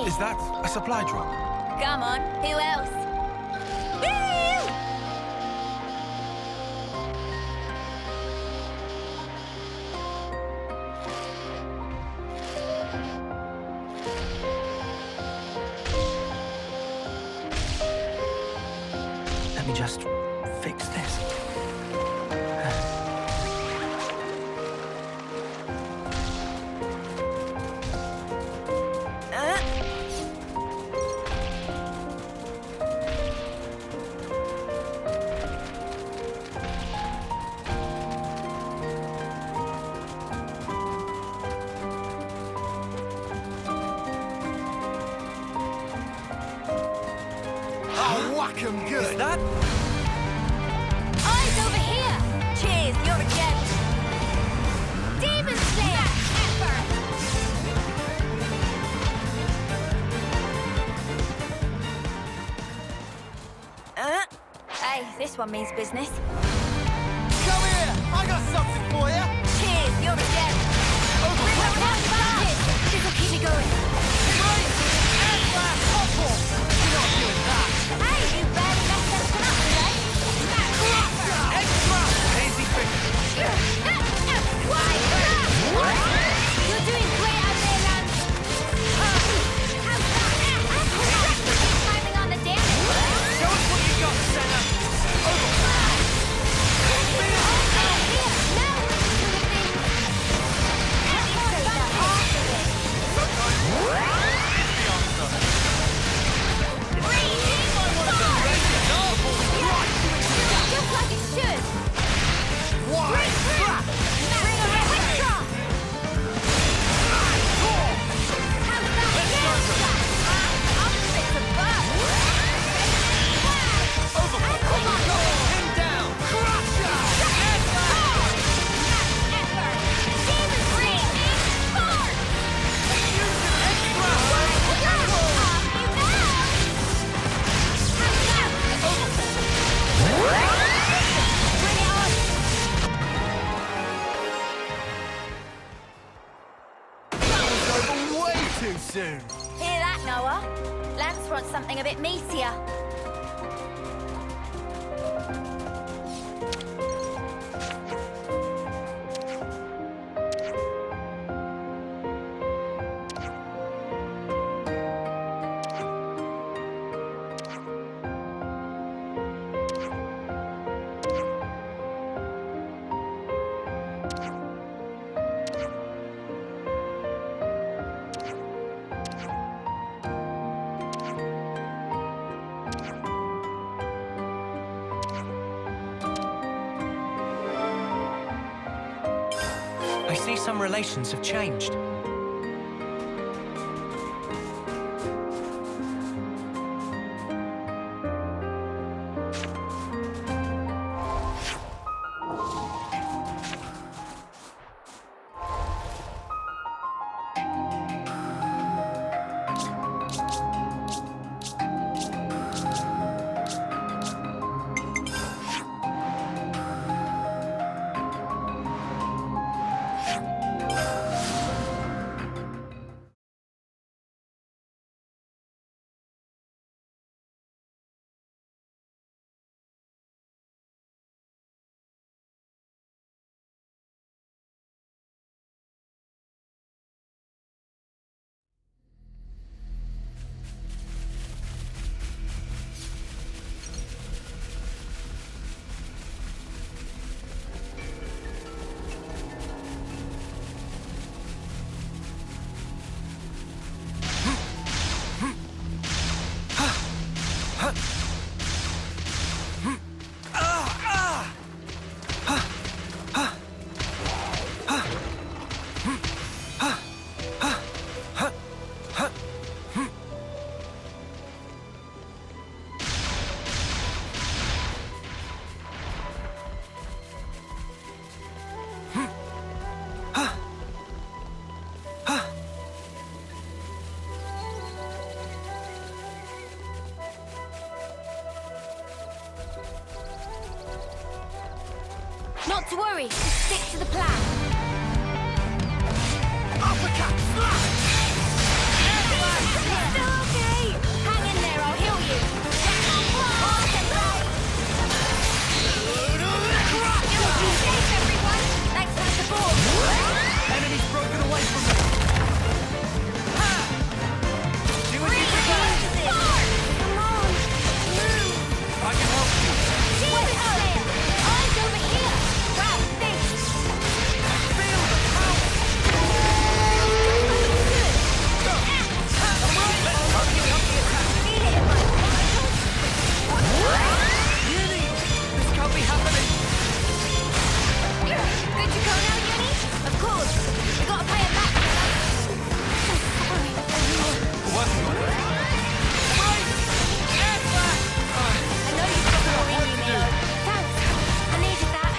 Is that a supply drop? Come on, who else? Woo! Let me just fix this. Whack 'em good. Is that? Eyes over here! Cheers, you're a gent. Demon Slayer! Hey, this one means business. Come here! I got something for you! Cheers, you're a gent. This'll keep me going. Great! Air blast awful! You're not doing that! Hey, you barely messed everything up today. Extra! Easy fix. Why? You're doing great out there. something a bit meatier. I see some relations have changed. Not to worry, just stick to the plan. Uppercut! Slash! Still okay. Hang in there, I'll heal you. Be safe, everyone. Thanks for the support. Enemy's broken away from me. Ha! Do what you can. Come on, move. I can help you. Eyes over here. Grab this. Feel the power. Feel it in my Uni! This can't be happening. Good to go now, Uni? Of course. We gotta pay it back. Sorry. Working on it. Wait! Airflat! I know you've got more in you, Neo. Thanks. I needed that.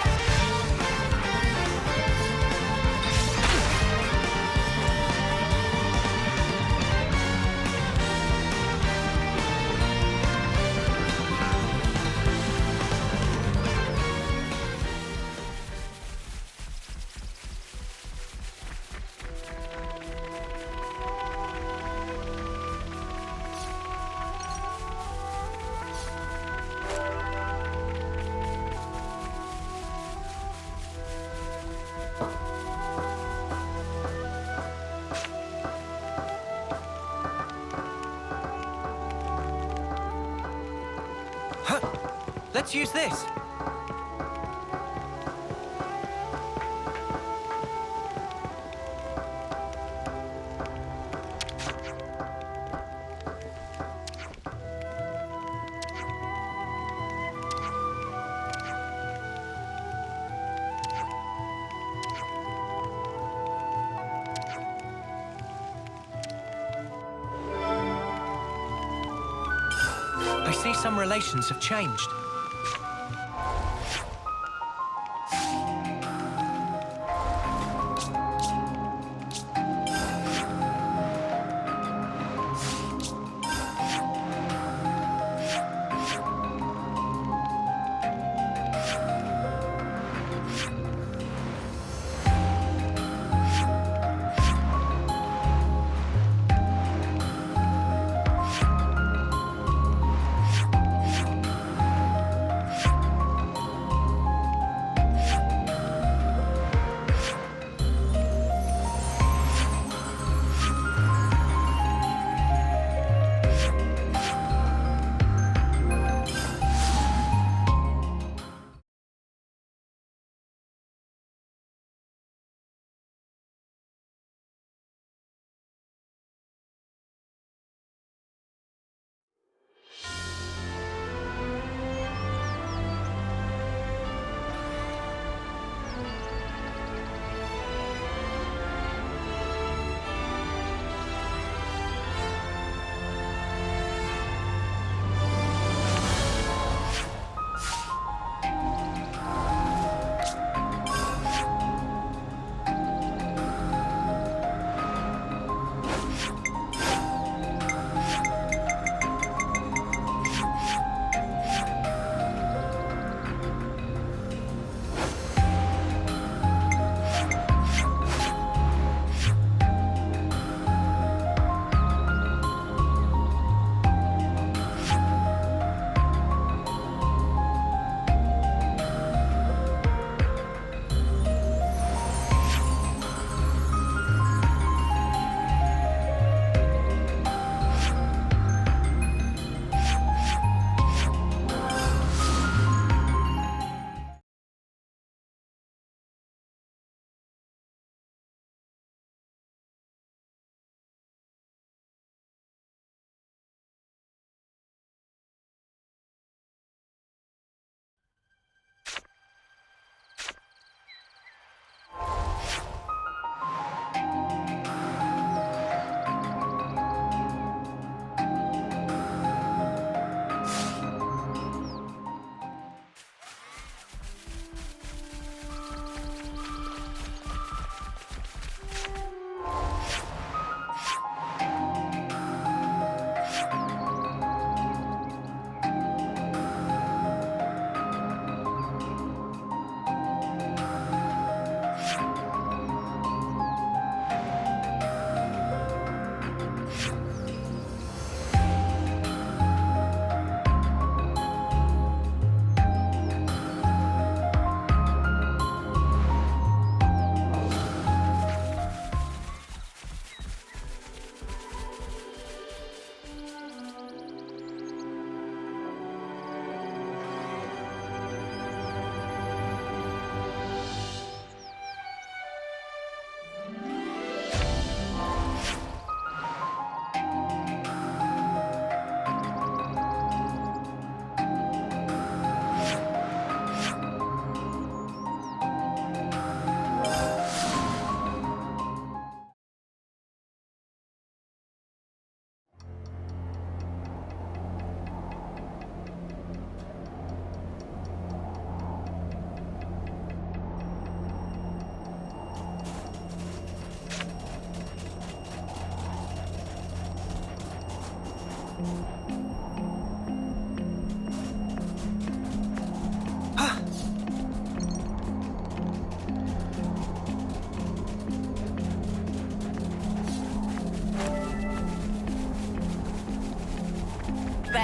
Let's use this. I see some relations have changed.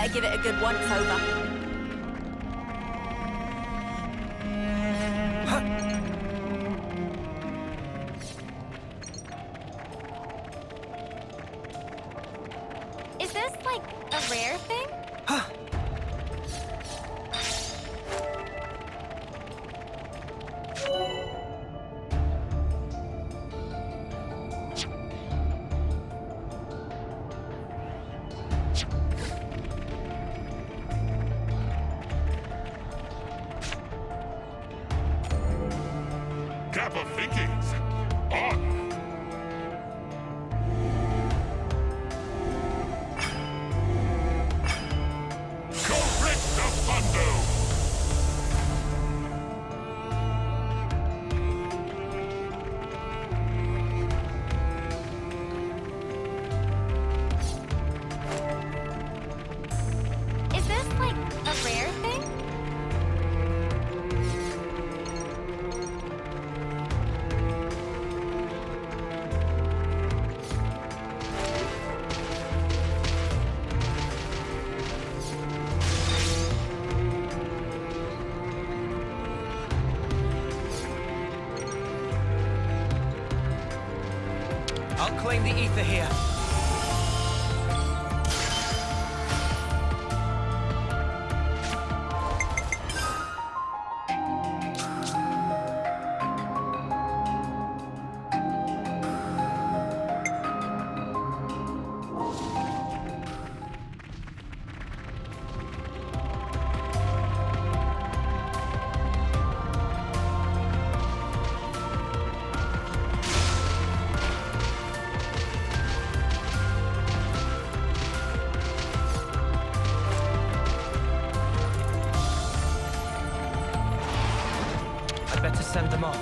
better give it a good once-over. Is this, like, a rare thing? Gap of thinkings. On. Correct the bundle. Is this, like, a rare thing? I'll claim the ether here. I'd better send them off.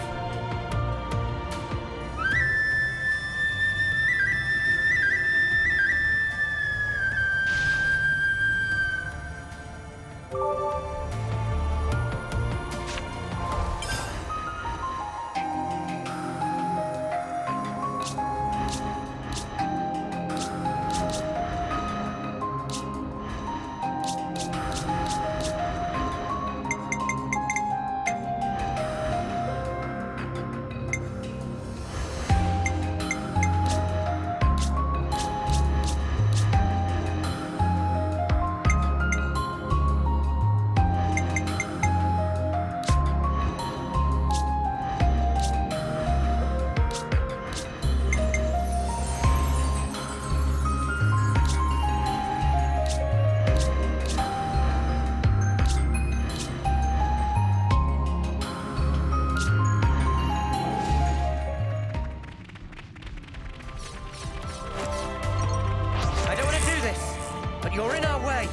You're in our way.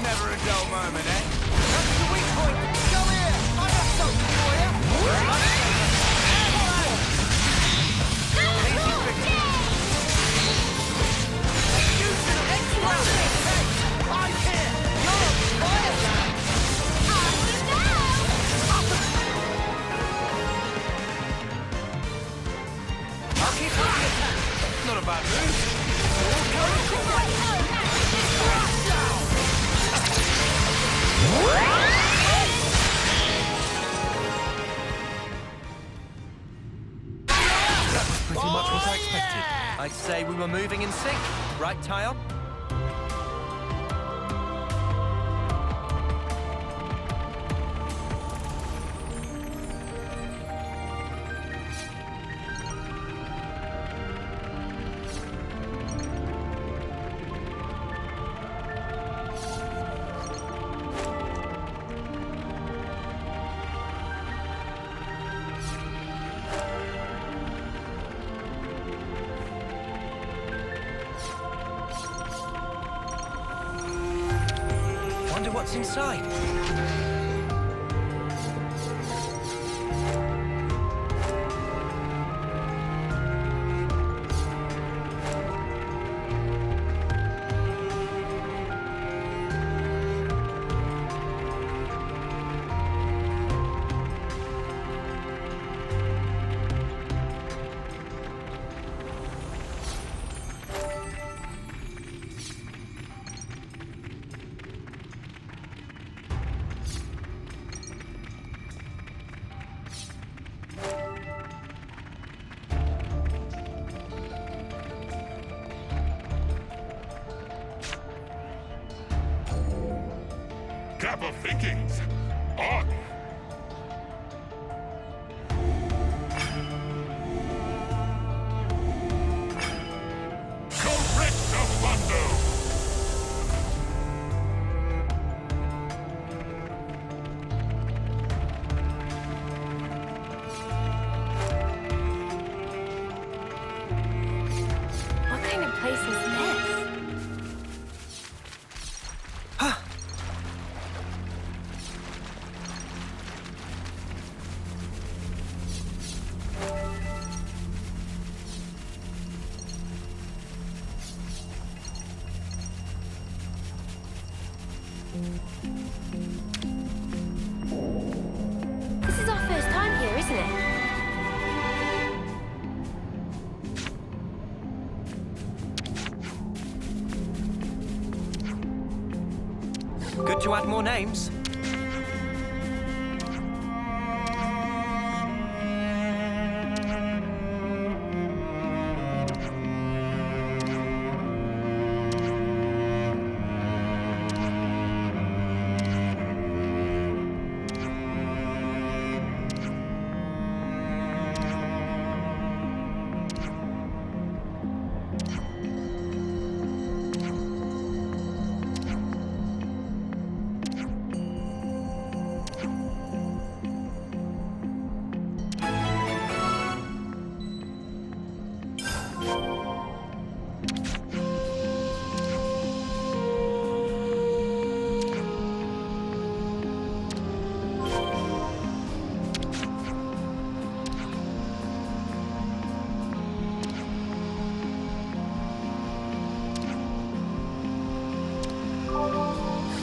Never a dull moment, eh? That's the weak point. Go here. I got something for you. Easy fix. Execution of explosive. Hey, I'm here. You're a fire man. I'll keep up the attack. Not a bad move. That was pretty much what I expected. I'd say we were moving in sync. Right, Tile? Wonder what's inside. Vikings, on! Correctamundo! What kind of place is this? This is our first time here, isn't it? Good to add more names.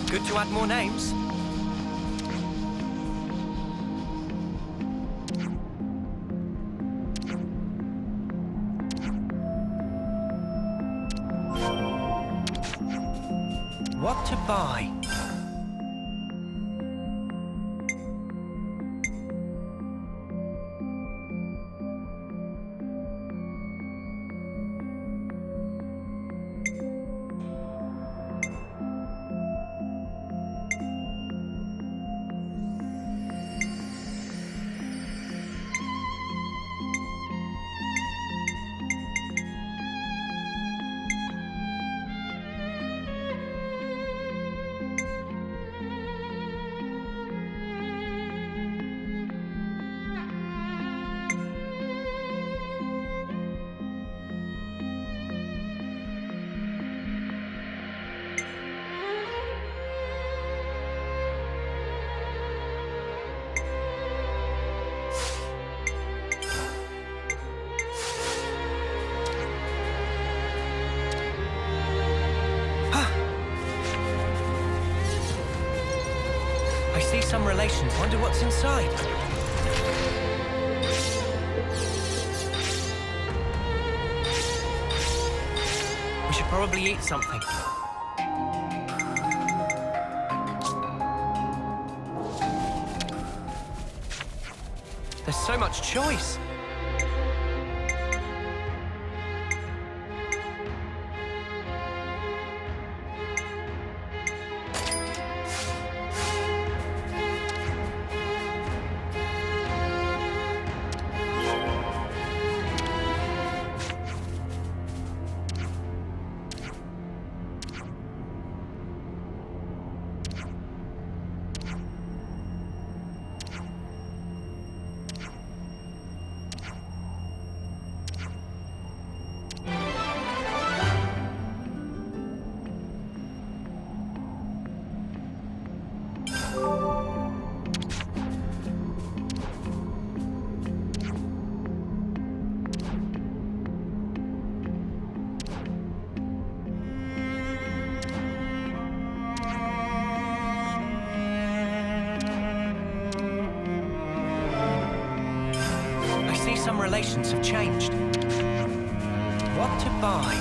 Good to add more names. What to buy? I see some relations. Wonder what's inside. We should probably eat something. There's so much choice. Some relations have changed. What to buy?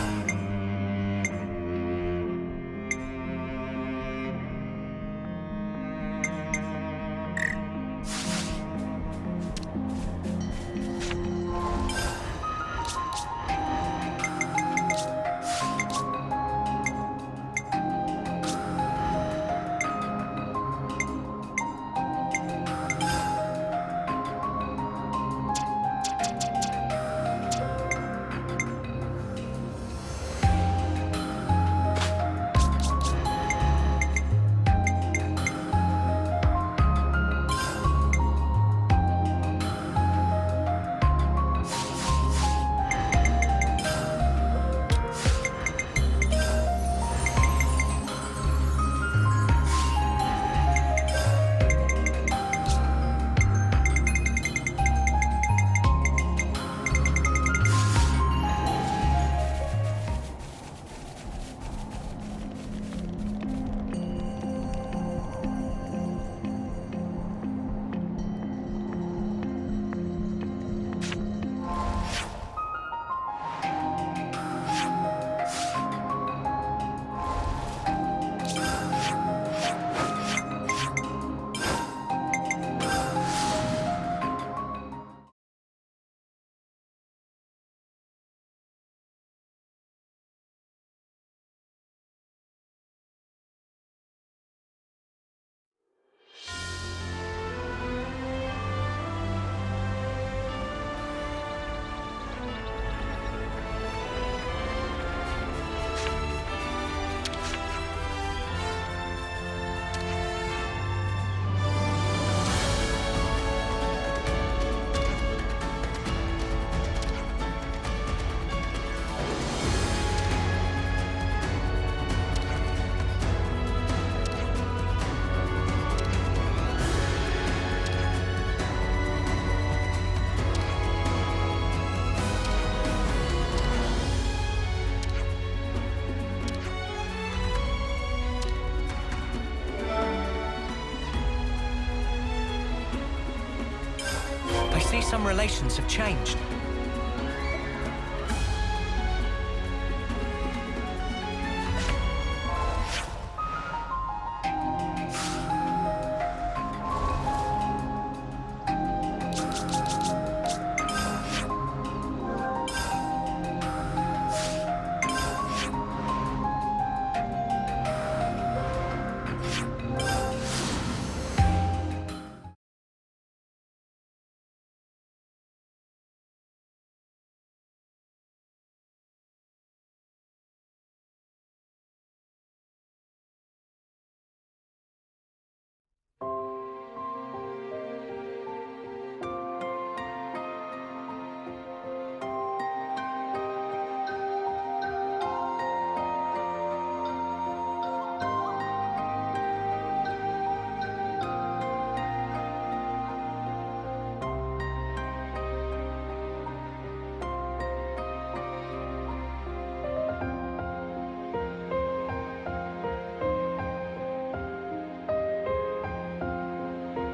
see some relations have changed.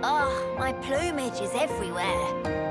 Oh, my plumage is everywhere.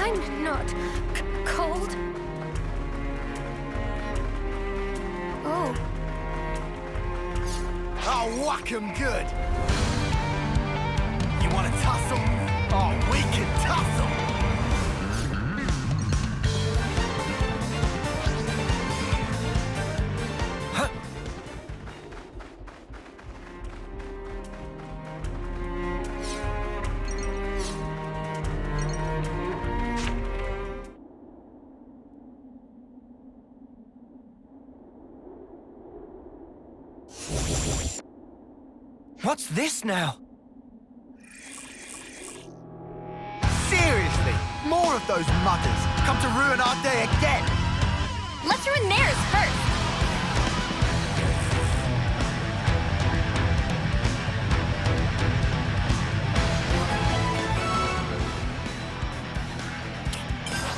I'm not cold. Oh. Oh, I'll whack 'em good. You want to tussle? Oh, we can tussle. What's this now? Seriously, more of those muggers come to ruin our day again. Let's ruin theirs first.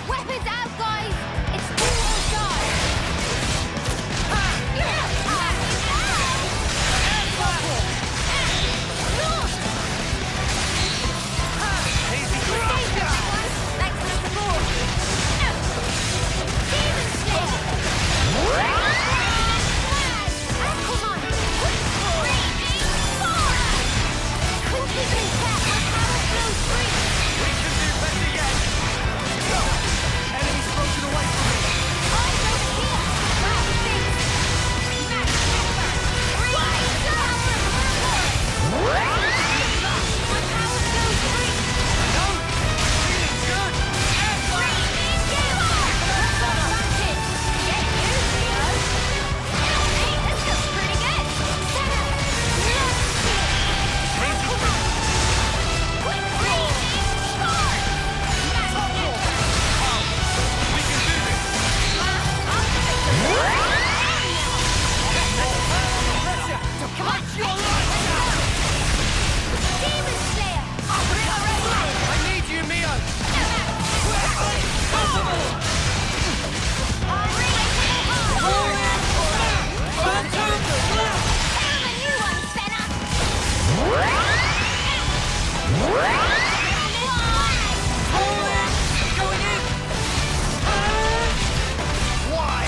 Weapons out, guys! It's do or die! Thanks for the support! Demon Slayer! Come on! Couldn't keep in check. My power flows free. We can do better yet. Enemy's broken away from me. I'm over here. Wow, thanks. Max Pepper. Rise up! My power flows free. No, feeling good. Get used to us. Hey, this feels pretty good. Set up. Come on. Quick range. Score. Max Pepper. We can do this. Come on, Demon Slayer! I need you, Mio. Why?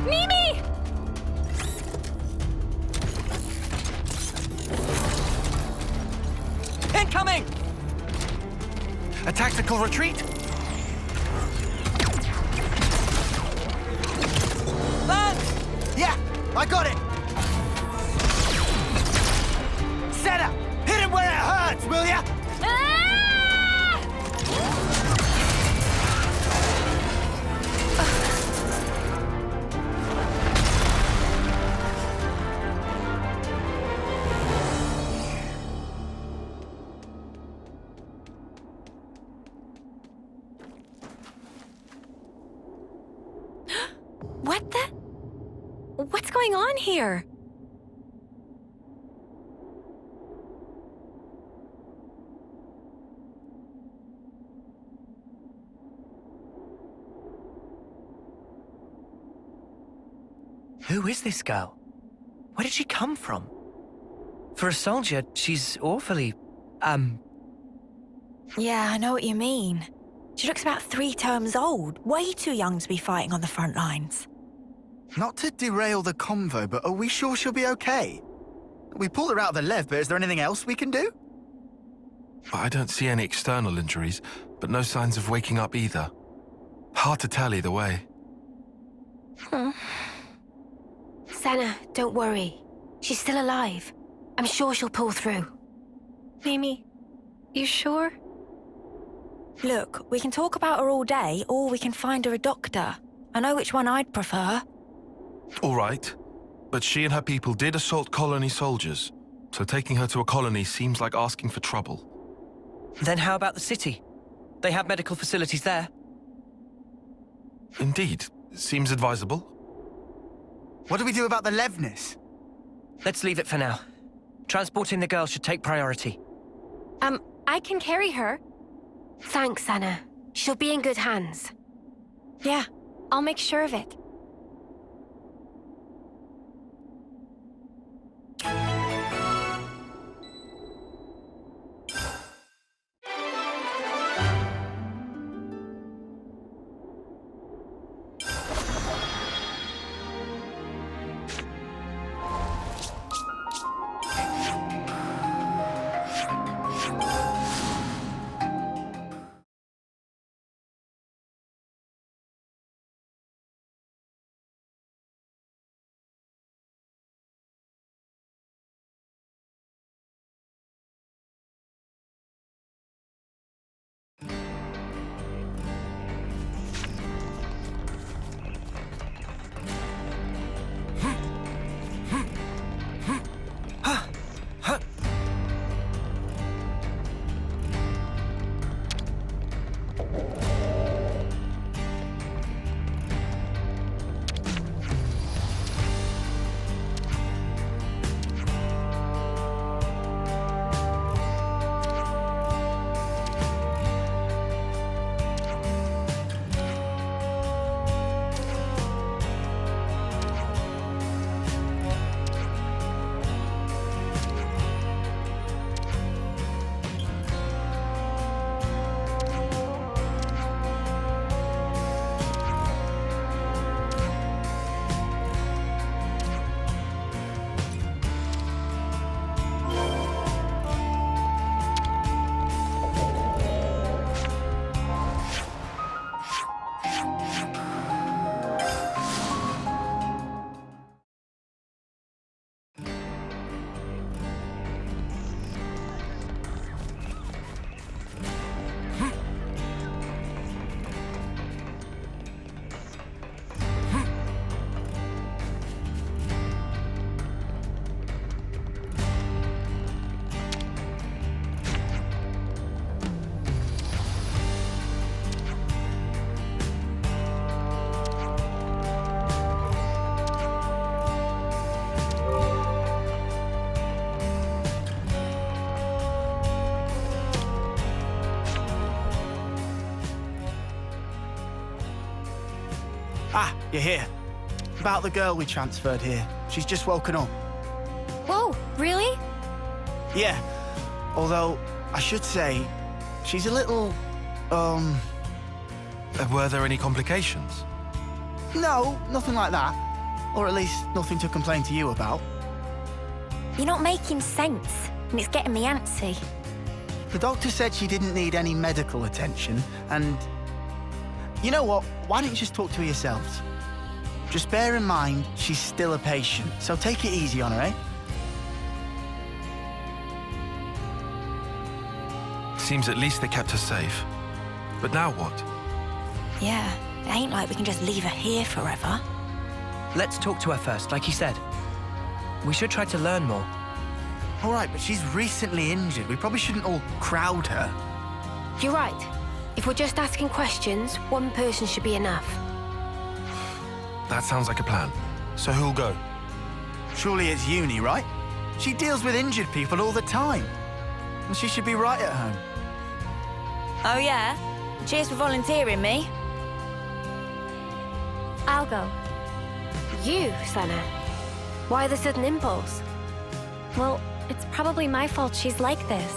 Mimi! Incoming! A tactical retreat? Lance! Yeah, I got it. Set up. Hit him where it hurts, will ya? Ah! What the? What's going on here? Who is this girl? Where did she come from? For a soldier, she's awfully, Yeah, I know what you mean. She looks about 3 terms old, way too young to be fighting on the front lines. Not to derail the convo, but are we sure she'll be okay? We pulled her out of the Lev, but is there anything else we can do? I don't see any external injuries, but no signs of waking up either. Hard to tell either way. Senna, don't worry. She's still alive. I'm sure she'll pull through. Mimi, You sure? look, we can talk about her all day, or we can find her a doctor. I know which one I'd prefer. All right, but she and her people did assault colony soldiers, so taking her to a colony seems like asking for trouble. then how about the city? They have medical facilities there. Indeed, seems advisable. What do we do about the Levness? Let's leave it for now. Transporting the girl should take priority. I can carry her. Thanks, Sana. She'll be in good hands. Yeah, I'll make sure of it. Ah, you're here. About the girl we transferred here. She's just woken up. Whoa, really? Yeah. Although, I should say, she's a little, Were there any complications? No, nothing like that. Or at least nothing to complain to you about. You're not making sense, and it's getting me antsy. The doctor said she didn't need any medical attention, and... You know what? Why don't you just talk to her yourselves? Just bear in mind, she's still a patient, so take it easy on her, eh? Seems at least they kept her safe. But now what? Yeah, it ain't like we can just leave her here forever. Let's talk to her first, like you said. We should try to learn more. All right, but she's recently injured. We probably shouldn't all crowd her. You're right. If we're just asking questions, one person should be enough. That sounds like a plan. So who'll go? Surely it's Uni, right? She deals with injured people all the time. And she should be right at home. Oh yeah? Cheers for volunteering me. I'll go. You, Sana? Why the sudden impulse? Well, it's probably my fault she's like this.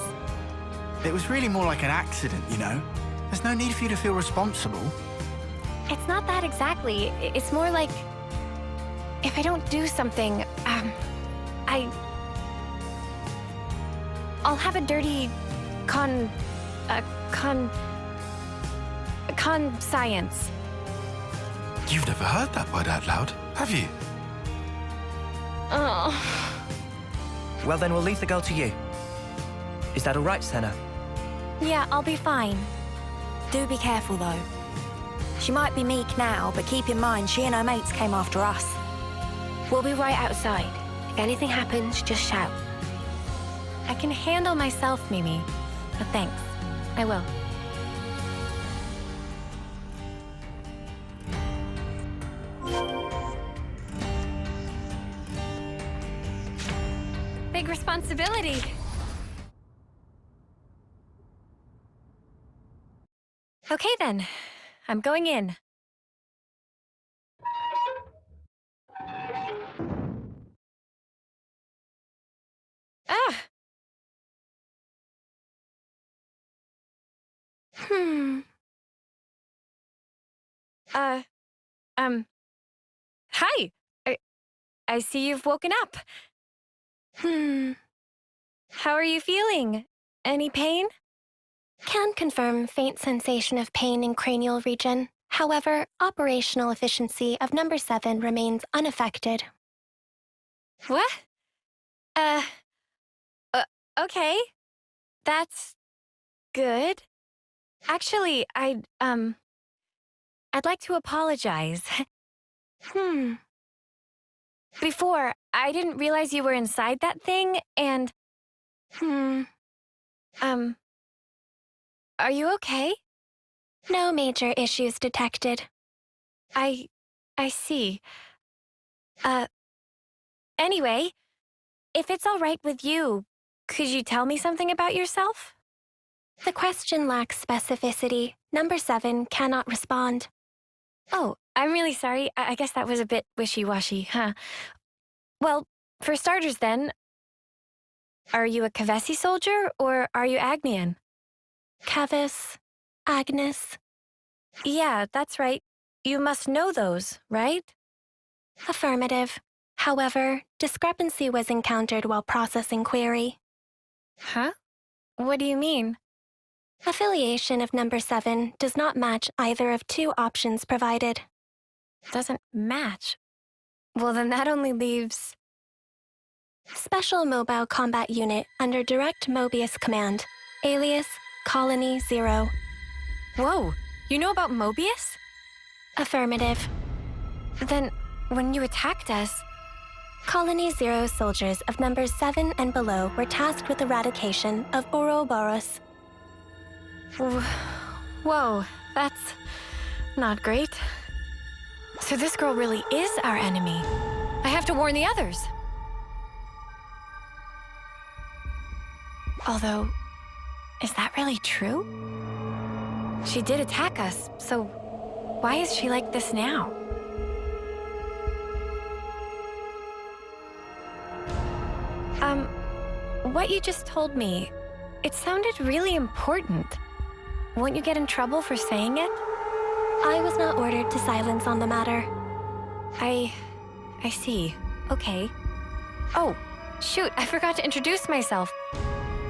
It was really more like an accident, you know? There's no need for you to feel responsible. It's not that exactly. It's more like... if I don't do something, I'll have a dirty... science. You've never heard that word out loud, have you? Oh. Well, then we'll leave the girl to you. Is that all right, Senna? Yeah, I'll be fine. Do be careful though. She might be meek now, but keep in mind she and her mates came after us. We'll be right outside. If anything happens, just shout. I can handle myself, Mimi. But thanks. I will. Big responsibility. Okay then, I'm going in. Ah! Hmm. Uh, um, hi! I see you've woken up. Hmm. How are you feeling? Any pain? Can confirm faint sensation of pain in cranial region. However, operational efficiency of number 7 remains unaffected. What? Uh, okay. That's good. Actually, I'd like to apologize. Hmm. Before, I didn't realize you were inside that thing, and, Hmm. um, are you okay? No major issues detected. I see. Uh, anyway, if it's all right with you, could you tell me something about yourself? The question lacks specificity. Number 7 cannot respond. Oh, I'm really sorry. I guess that was a bit wishy-washy, huh? Well, for starters then, are you a Kavesi soldier or are you Agnian? Kevis. Agnes. Yeah, that's right. You must know those, right? Affirmative. However, discrepancy was encountered while processing query. Huh? What do you mean? Affiliation of number 7 does not match either of two options provided. Doesn't match. Well, then that only leaves... Special Mobile Combat Unit under Direct Mobius Command. Alias, Colony 0. Whoa, you know about Mobius? Affirmative. Then, when you attacked us... Colony 0 soldiers of numbers 7 and below were tasked with eradication of Ouroboros. Whoa, that's not great. So this girl really is our enemy. I have to warn the others. Although, is that really true? She did attack us, so why is she like this now? What you just told me, it sounded really important. Won't you get in trouble for saying it? I was not ordered to silence on the matter. I see. Okay. Oh, shoot, I forgot to introduce myself.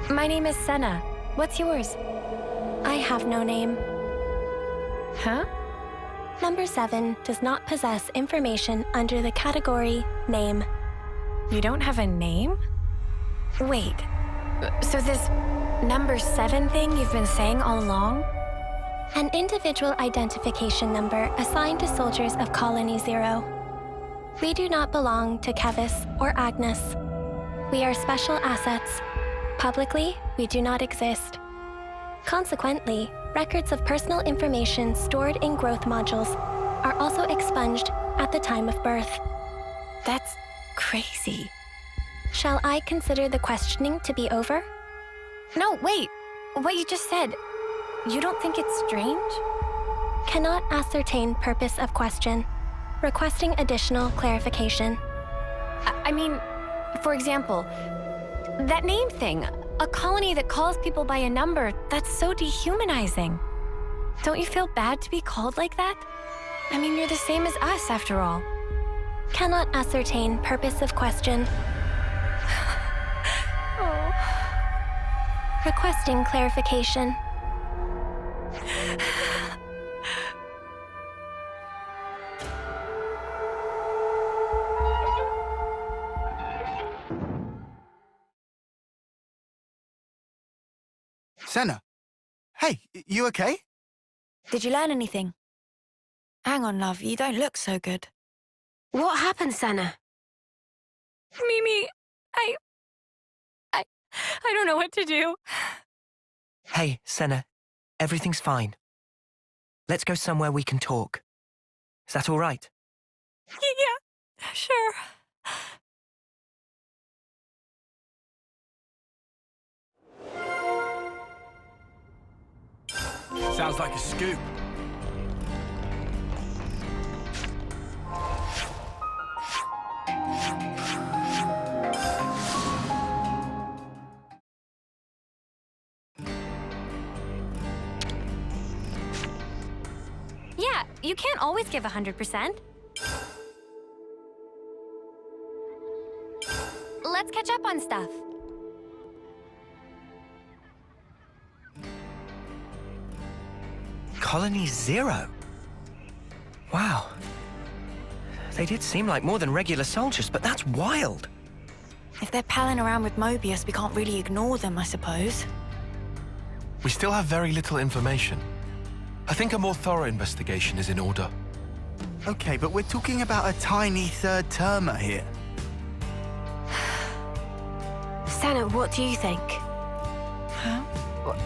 My name is Senna. What's yours? I have no name. Huh? Number 7 does not possess information under the category Name. You don't have a name? Wait, so this number 7 thing you've been saying all along? An individual identification number assigned to soldiers of Colony 0. We do not belong to Kevis or Agnes. We are special assets. Publicly, we do not exist. Consequently, records of personal information stored in growth modules are also expunged at the time of birth. That's crazy. Shall I consider the questioning to be over? No, wait. What you just said, you don't think it's strange? Cannot ascertain purpose of question. Requesting additional clarification. I mean, for example, that name thing, a colony that calls people by a number, that's so dehumanizing. Don't you feel bad to be called like that? I mean, you're the same as us, after all. Cannot ascertain purpose of question. Oh. Requesting clarification. Senna. Hey, you okay? Did you learn anything? Hang on, love, you don't look so good. What happened, Senna? Mimi, I don't know what to do. Hey, Senna, everything's fine. Let's go somewhere we can talk. Is that all right? Yeah, sure. Sounds like a scoop. Yeah, you can't always give 100%. Let's catch up on stuff. Colony Zero? Wow. They did seem like more than regular soldiers, but that's wild. If they're palling around with Mobius, we can't really ignore them, I suppose. We still have very little information. I think a more thorough investigation is in order. Okay, but we're talking about a tiny third termer here. Senna, what do you think? Huh?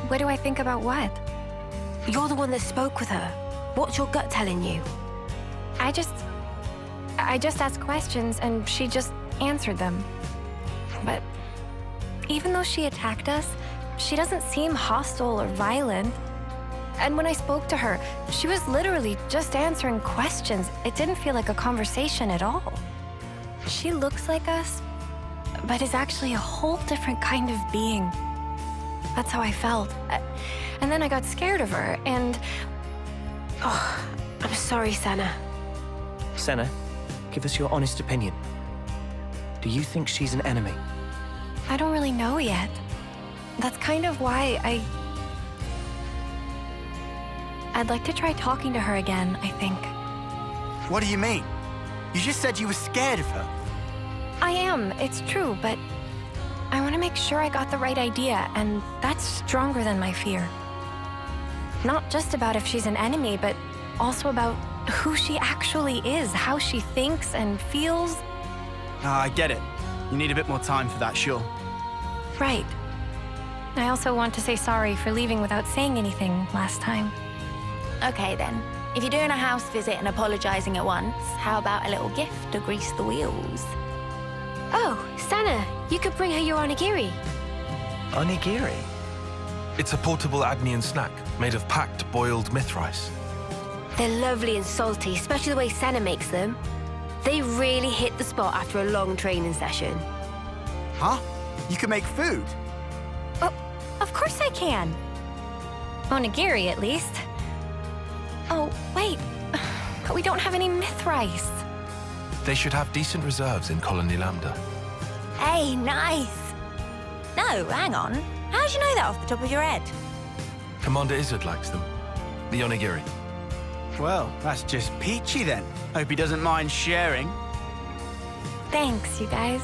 What do I think about what? You're the one that spoke with her. What's your gut telling you? I just asked questions and she just answered them. But even though she attacked us, she doesn't seem hostile or violent. And when I spoke to her, she was literally just answering questions. It didn't feel like a conversation at all. She looks like us, but is actually a whole different kind of being. That's how I felt. And then I got scared of her, and... Oh, I'm sorry, Senna. Senna, give us your honest opinion. Do you think she's an enemy? I don't really know yet. That's kind of why I'd like to try talking to her again, I think. What do you mean? You just said you were scared of her. I am, it's true, but I want to make sure I got the right idea, and that's stronger than my fear. Not just about if she's an enemy, but also about who she actually is, how she thinks and feels. I get it. You need a bit more time for that, sure. Right. I also want to say sorry for leaving without saying anything last time. Okay, then. If you're doing a house visit and apologizing at once, how about a little gift to grease the wheels? Oh, Senna, you could bring her your onigiri. Onigiri? It's a portable Agnian snack made of packed boiled myth rice. They're lovely and salty, especially the way Senna makes them. They really hit the spot after a long training session. Huh? You can make food? Oh, of course I can. Onigiri, at least. Oh, wait. But we don't have any myth rice. They should have decent reserves in Colony Lambda. Hey, nice! No, hang on. How'd you know that off the top of your head? Commander Izzard likes them. The onigiri. Well, that's just peachy then. Hope he doesn't mind sharing. Thanks, you guys.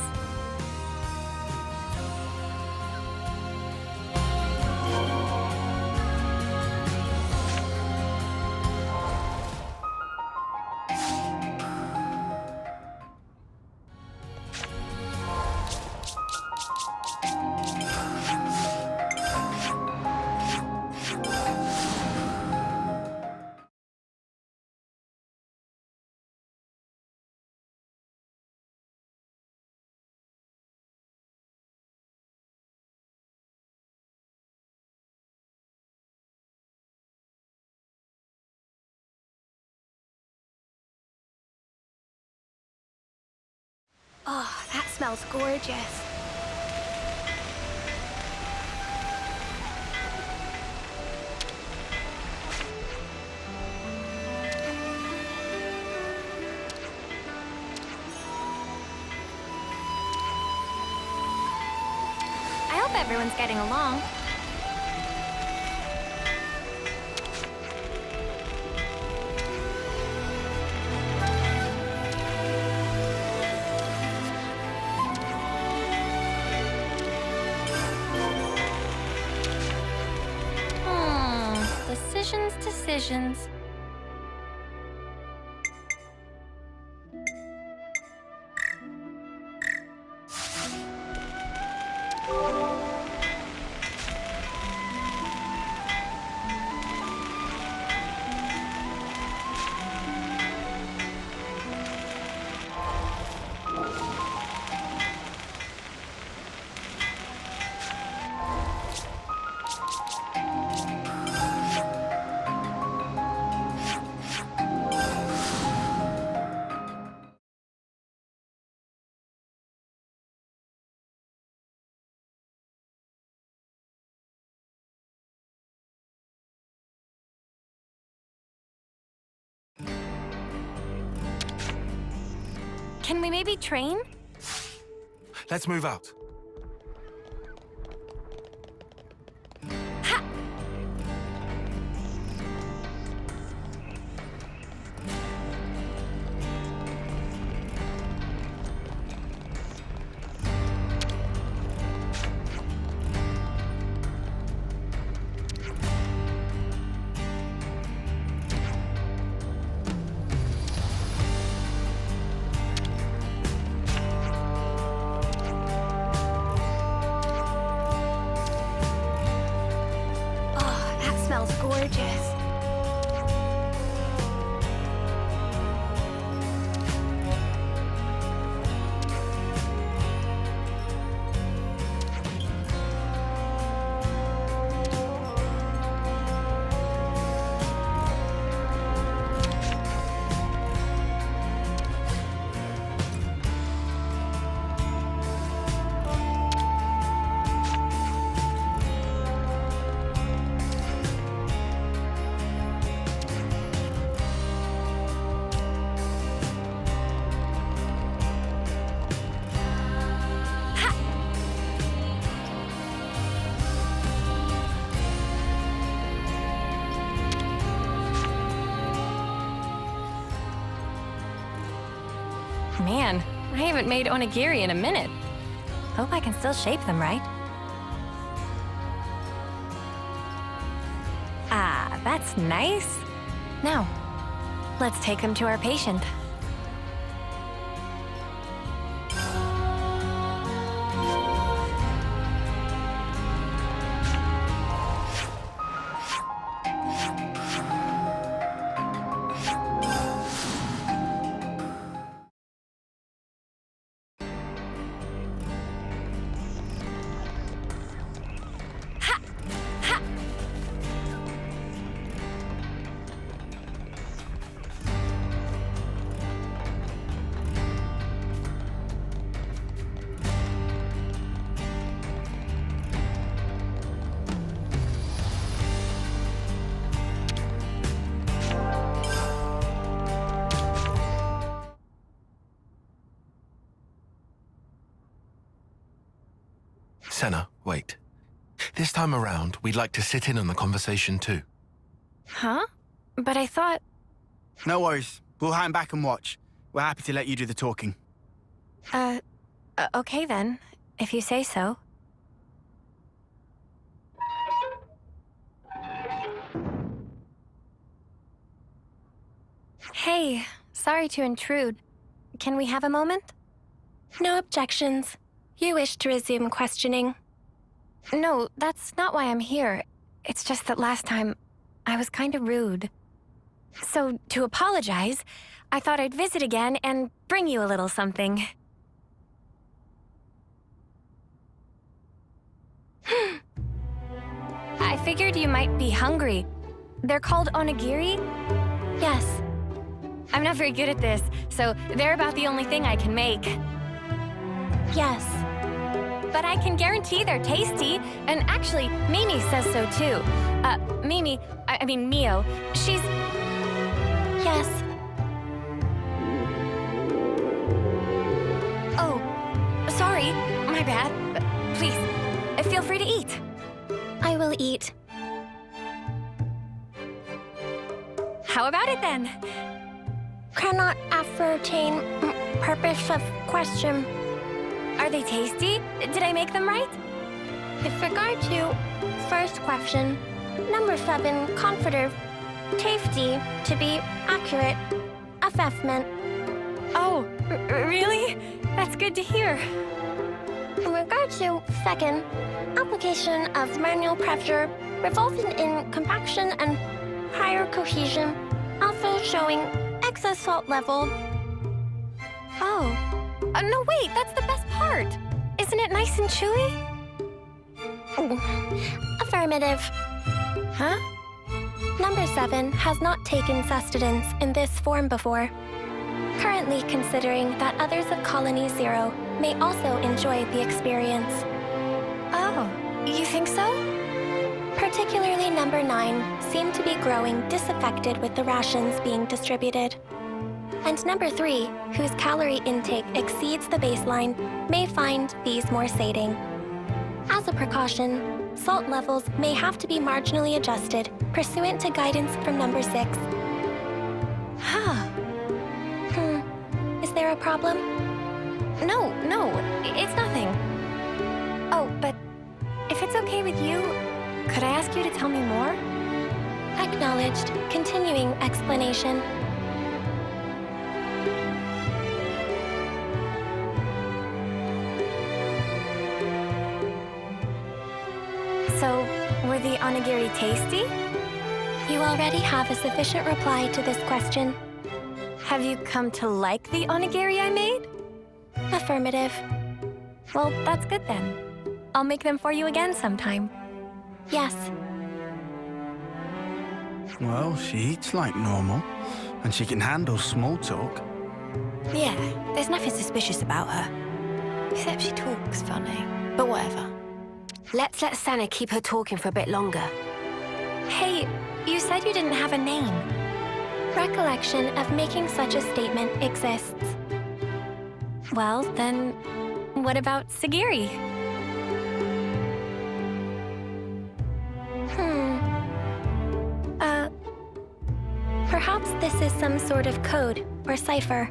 Oh, that smells gorgeous. I hope everyone's getting along. Decisions. can we maybe train? Let's move out. Oh, that smells gorgeous. Man, I haven't made onigiri in a minute. Hope I can still shape them right. Ah, that's nice. Now, let's take them to our patient. Senna, wait. This time around, we'd like to sit in on the conversation too. Huh? But I thought... No worries. We'll hang back and watch. We're happy to let you do the talking. Okay then, if you say so. Hey, sorry to intrude. Can we have a moment? No objections. You wish to resume questioning. No, that's not why I'm here. It's just that last time, I was kind of rude. So, to apologize, I thought I'd visit again and bring you a little something. I figured you might be hungry. They're called onigiri? Yes. I'm not very good at this, so they're about the only thing I can make. Yes. But I can guarantee they're tasty, and actually, Mimi says so too. I mean Mio, she's... Yes. Oh, sorry, my bad. Please, feel free to eat. I will eat. How about it then? Cannot ascertain purpose of question. Are they tasty? Did I make them right? With regard to first question, number 7, comforter, tasty to be accurate assessment. Oh, really? That's good to hear. In regard to second, application of manual pressure resulting in compaction and higher cohesion, also showing excess salt level. Oh. No, wait, that's the best part. Isn't it nice and chewy? Affirmative. Huh? Number 7 has not taken sustenance in this form before. Currently considering that others of Colony 0 may also enjoy the experience. Oh, you think so? Particularly number 9 seem to be growing disaffected with the rations being distributed. And number 3, whose calorie intake exceeds the baseline, may find these more sating. As a precaution, salt levels may have to be marginally adjusted pursuant to guidance from number 6. Is there a problem? No, it's nothing. Oh, but if it's okay with you, could I ask you to tell me more? Acknowledged. Continuing explanation. So, were the onigiri tasty? You already have a sufficient reply to this question. Have you come to like the onigiri I made? Affirmative. Well, that's good then. I'll make them for you again sometime. Yes. Well, she eats like normal, and she can handle small talk. Yeah, there's nothing suspicious about her. Except she talks funny. But whatever. Let's let Sana keep her talking for a bit longer. Hey, you said you didn't have a name. Recollection of making such a statement exists. Well, then, what about Sagiri? Perhaps this is some sort of code or cipher.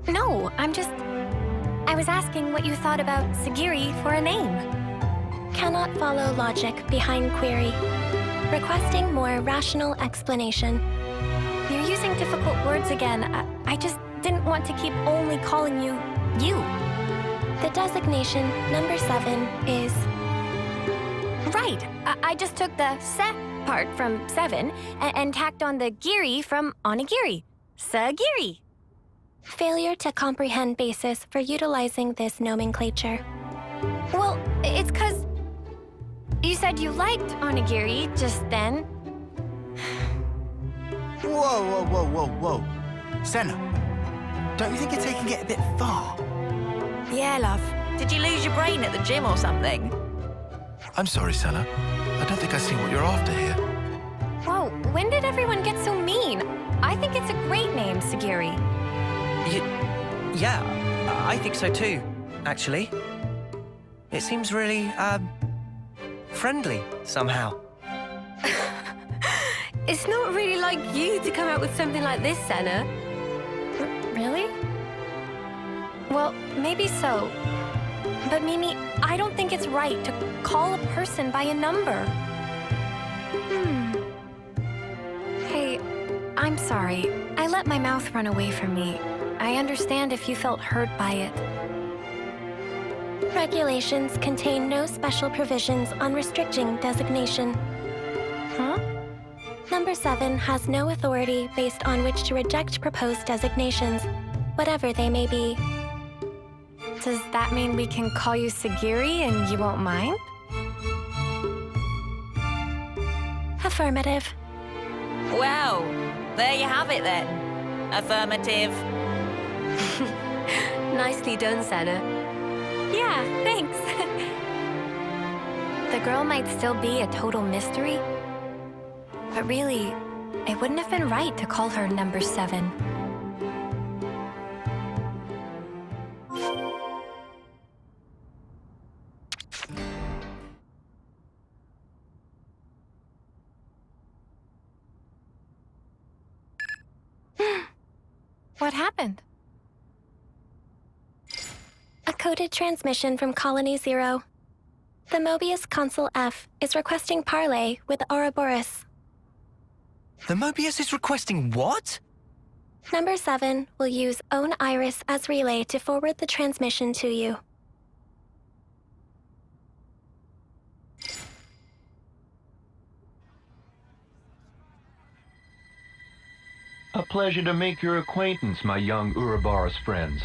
No, I was asking what you thought about Sagiri for a name. Cannot follow logic behind query. Requesting more rational explanation. You're using difficult words again. I just didn't want to keep only calling you, you. The designation number 7 is... Right. I just took the se part from 7 and tacked on the giri from onigiri. Sagiri. Failure to comprehend basis for utilizing this nomenclature. Well, it's 'cause you said you liked onigiri just then. Whoa. Senna, don't you think you're taking it a bit far? Yeah, love. Did you lose your brain at the gym or something? I'm sorry, Senna. I don't think I see what you're after here. Whoa, when did everyone get so mean? I think it's a great name, Sagiri. Yeah, I think so too, actually. It seems really, friendly somehow. It's not really like you to come out with something like this, Sana. Really? Well, maybe so. But Mimi, I don't think it's right to call a person by a number. Hey, I'm sorry. I let my mouth run away from me. I understand if you felt hurt by it. Regulations contain no special provisions on restricting designation. Huh? Number 7 has no authority based on which to reject proposed designations, whatever they may be. Does that mean we can call you Sagiri and you won't mind? Affirmative. Well, there you have it then. Affirmative. Nicely done, Sana. Yeah, thanks. The girl might still be a total mystery, but really, it wouldn't have been right to call her number 7. What happened? A coded transmission from Colony 0. The Mobius Consul F is requesting parley with Ouroboros. The Mobius is requesting what? Number 7 will use Own Iris as relay to forward the transmission to you. A pleasure to make your acquaintance, my young Ouroboros friends.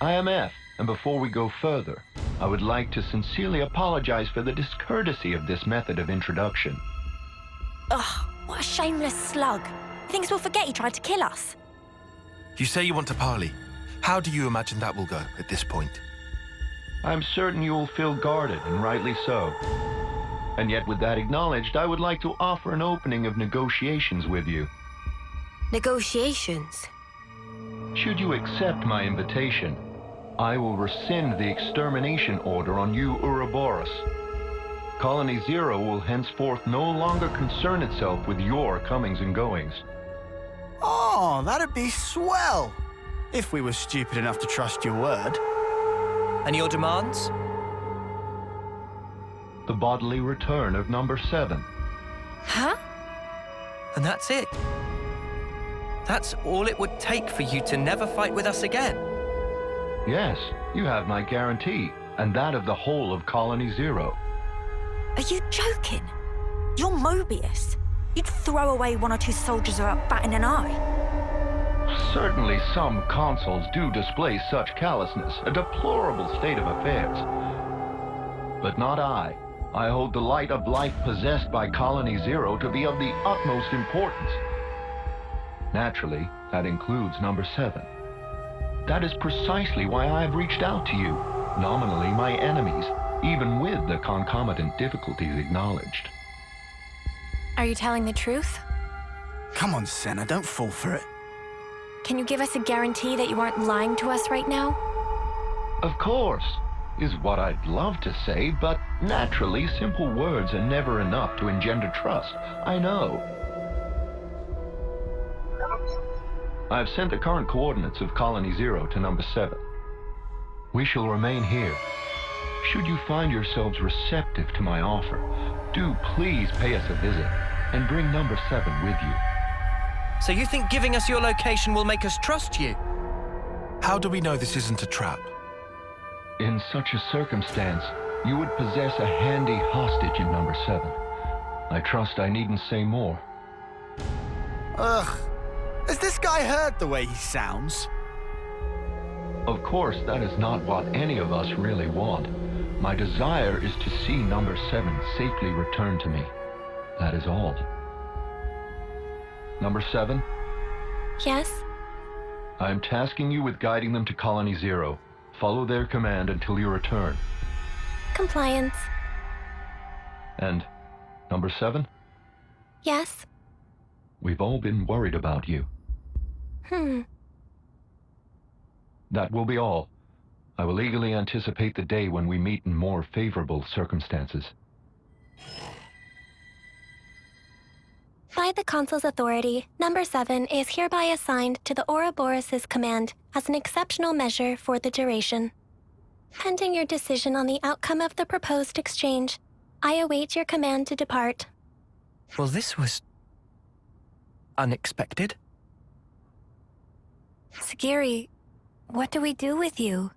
I am F, and before we go further, I would like to sincerely apologize for the discourtesy of this method of introduction. Ugh, what a shameless slug. He thinks we'll forget he tried to kill us. You say you want to parley. How do you imagine that will go at this point? I'm certain you will feel guarded, and rightly so. And yet with that acknowledged, I would like to offer an opening of negotiations with you. Negotiations? Should you accept my invitation, I will rescind the extermination order on you Ouroboros. Colony Zero will henceforth no longer concern itself with your comings and goings. Oh, that'd be swell! If we were stupid enough to trust your word. And your demands? The bodily return of number 7. Huh? And that's it. That's all it would take for you to never fight with us again. Yes, you have my guarantee, and that of the whole of Colony Zero. Are you joking? You're Mobius. You'd throw away 1 or 2 soldiers without batting an eye. Certainly some consuls do display such callousness, a deplorable state of affairs. But not I. I hold the light of life possessed by Colony Zero to be of the utmost importance. Naturally, that includes number 7. That is precisely why I have reached out to you, nominally my enemies, even with the concomitant difficulties acknowledged. Are you telling the truth? Come on, Senna, don't fall for it. Can you give us a guarantee that you aren't lying to us right now? Of course, is what I'd love to say, but naturally simple words are never enough to engender trust. I know. I've sent the current coordinates of Colony Zero to number 7. We shall remain here. Should you find yourselves receptive to my offer, do please pay us a visit and bring number 7 with you. So you think giving us your location will make us trust you? How do we know this isn't a trap? In such a circumstance, you would possess a handy hostage in number 7. I trust I needn't say more. Ugh. Has this guy heard the way he sounds? Of course, that is not what any of us really want. My desire is to see number 7 safely returned to me. That is all. Number 7, Yes? I am tasking you with guiding them to Colony Zero. Follow their command until you return. Compliance. And number 7, Yes? we've all been worried about you. That will be all. I will eagerly anticipate the day when we meet in more favorable circumstances. By the Consul's authority, number 7 is hereby assigned to the Ouroboros' command as an exceptional measure for the duration. Pending your decision on the outcome of the proposed exchange, I await your command to depart. Well, this was unexpected. Sagiri, what do we do with you?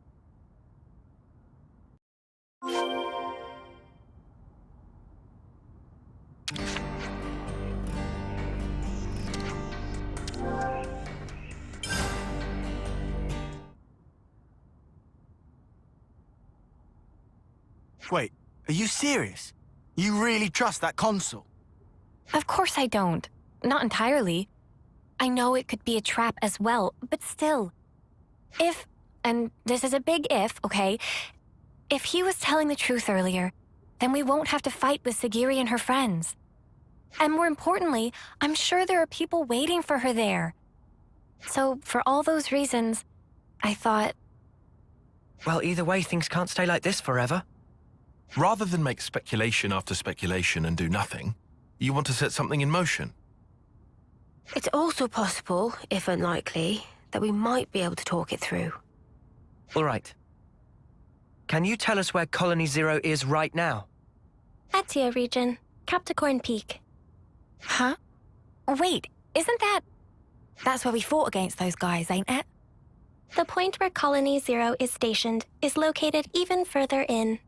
Wait, are you serious? You really trust that consul? Of course I don't. Not entirely. I know it could be a trap as well, but still. If, and this is a big if, okay? If he was telling the truth earlier, then we won't have to fight with Sagiri and her friends. And more importantly, I'm sure there are people waiting for her there. So, for all those reasons, I thought... Well, either way, things can't stay like this forever. Rather than make speculation after speculation and do nothing, you want to set something in motion. It's also possible, if unlikely, that we might be able to talk it through. All right. Can you tell us where Colony Zero is right now? Atia region, Capricorn Peak. Huh? Wait, isn't that... That's where we fought against those guys, ain't it? The point where Colony Zero is stationed is located even further in.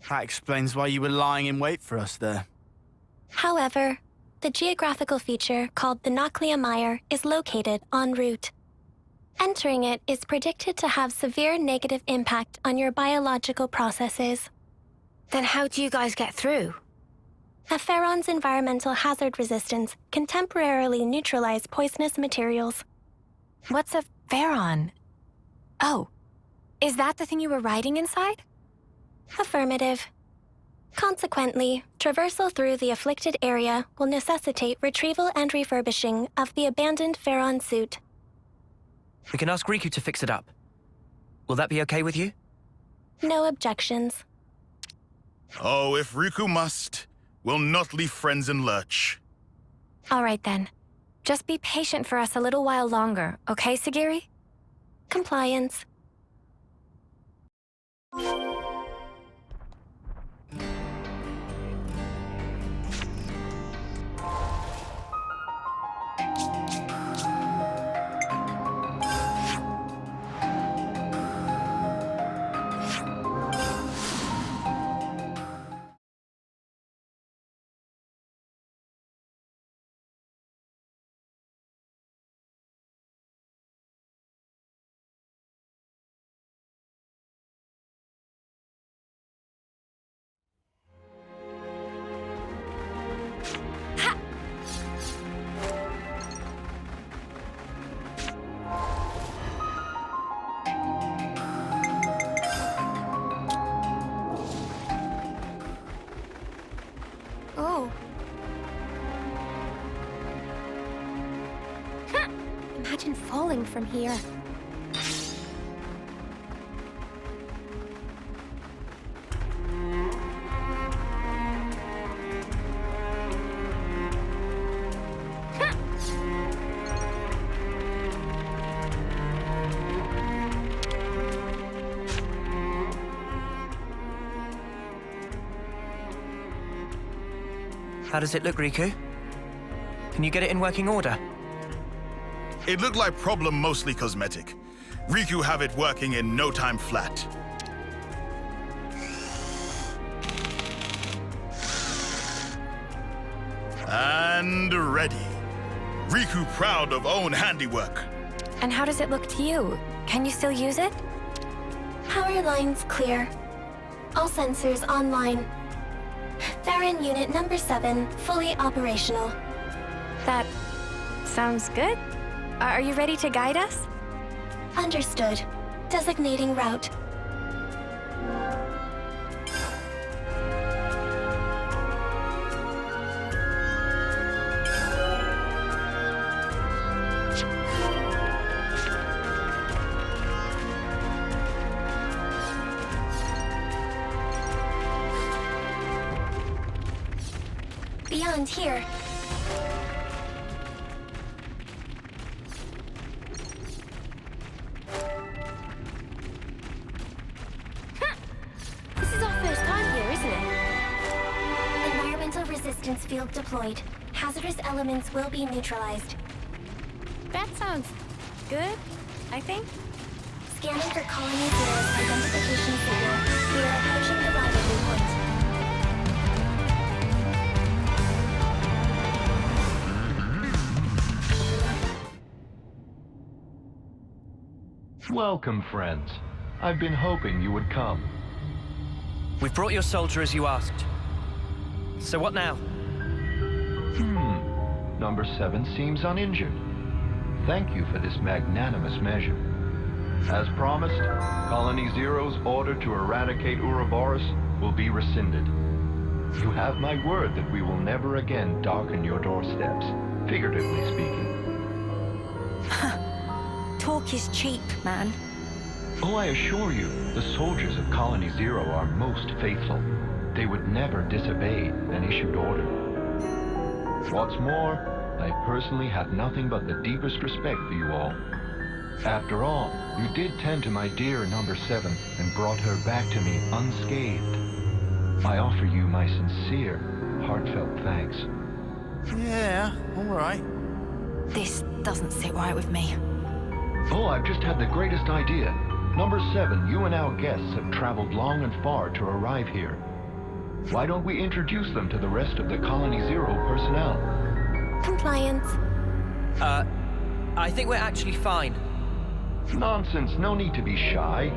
That explains why you were lying in wait for us there. However, the geographical feature called the Noclia Mire is located en route. Entering it is predicted to have severe negative impact on your biological processes. Then how do you guys get through? A Pharaon's environmental hazard resistance can temporarily neutralize poisonous materials. What's a Pharaon? Oh, is that the thing you were riding inside? Affirmative. Consequently, traversal through the afflicted area will necessitate retrieval and refurbishing of the abandoned Pharaon suit. We can ask Riku to fix it up. Will that be okay with you? No objections. Oh, if Riku must, we'll not leave friends in lurch. All right then. Just be patient for us a little while longer, okay, Sagiri? Compliance. Oh. Imagine falling from here. How does it look, Riku? Can you get it in working order? It looked like problem mostly cosmetic. Riku have it working in no time flat. And ready. Riku proud of own handiwork. And how does it look to you? Can you still use it? Power lines clear. All sensors online. Theron Unit number 7, fully operational. That sounds good. Are you ready to guide us? Understood. Designating route. Beyond here. This is our first time here, isn't it? Environmental resistance field deployed. Hazardous elements will be neutralized. That sounds good, I think. Scanning for Colony Zero's identification signal. We are approaching the rendezvous point. Welcome, friends. I've been hoping you would come. We've brought your soldier as you asked. So what now? Number 7 seems uninjured. Thank you for this magnanimous measure. As promised, Colony Zero's order to eradicate Ouroboros will be rescinded. You have my word that we will never again darken your doorsteps, figuratively speaking. Talk is cheap, man. Oh, I assure you, the soldiers of Colony Zero are most faithful. They would never disobey an issued order. What's more, I personally have nothing but the deepest respect for you all. After all, you did tend to my dear number 7 and brought her back to me unscathed. I offer you my sincere, heartfelt thanks. Yeah, all right. This doesn't sit right with me. Oh, I've just had the greatest idea. Number 7, you and our guests have traveled long and far to arrive here. Why don't we introduce them to the rest of the Colony Zero personnel? Compliance. I think we're actually fine. Nonsense, no need to be shy.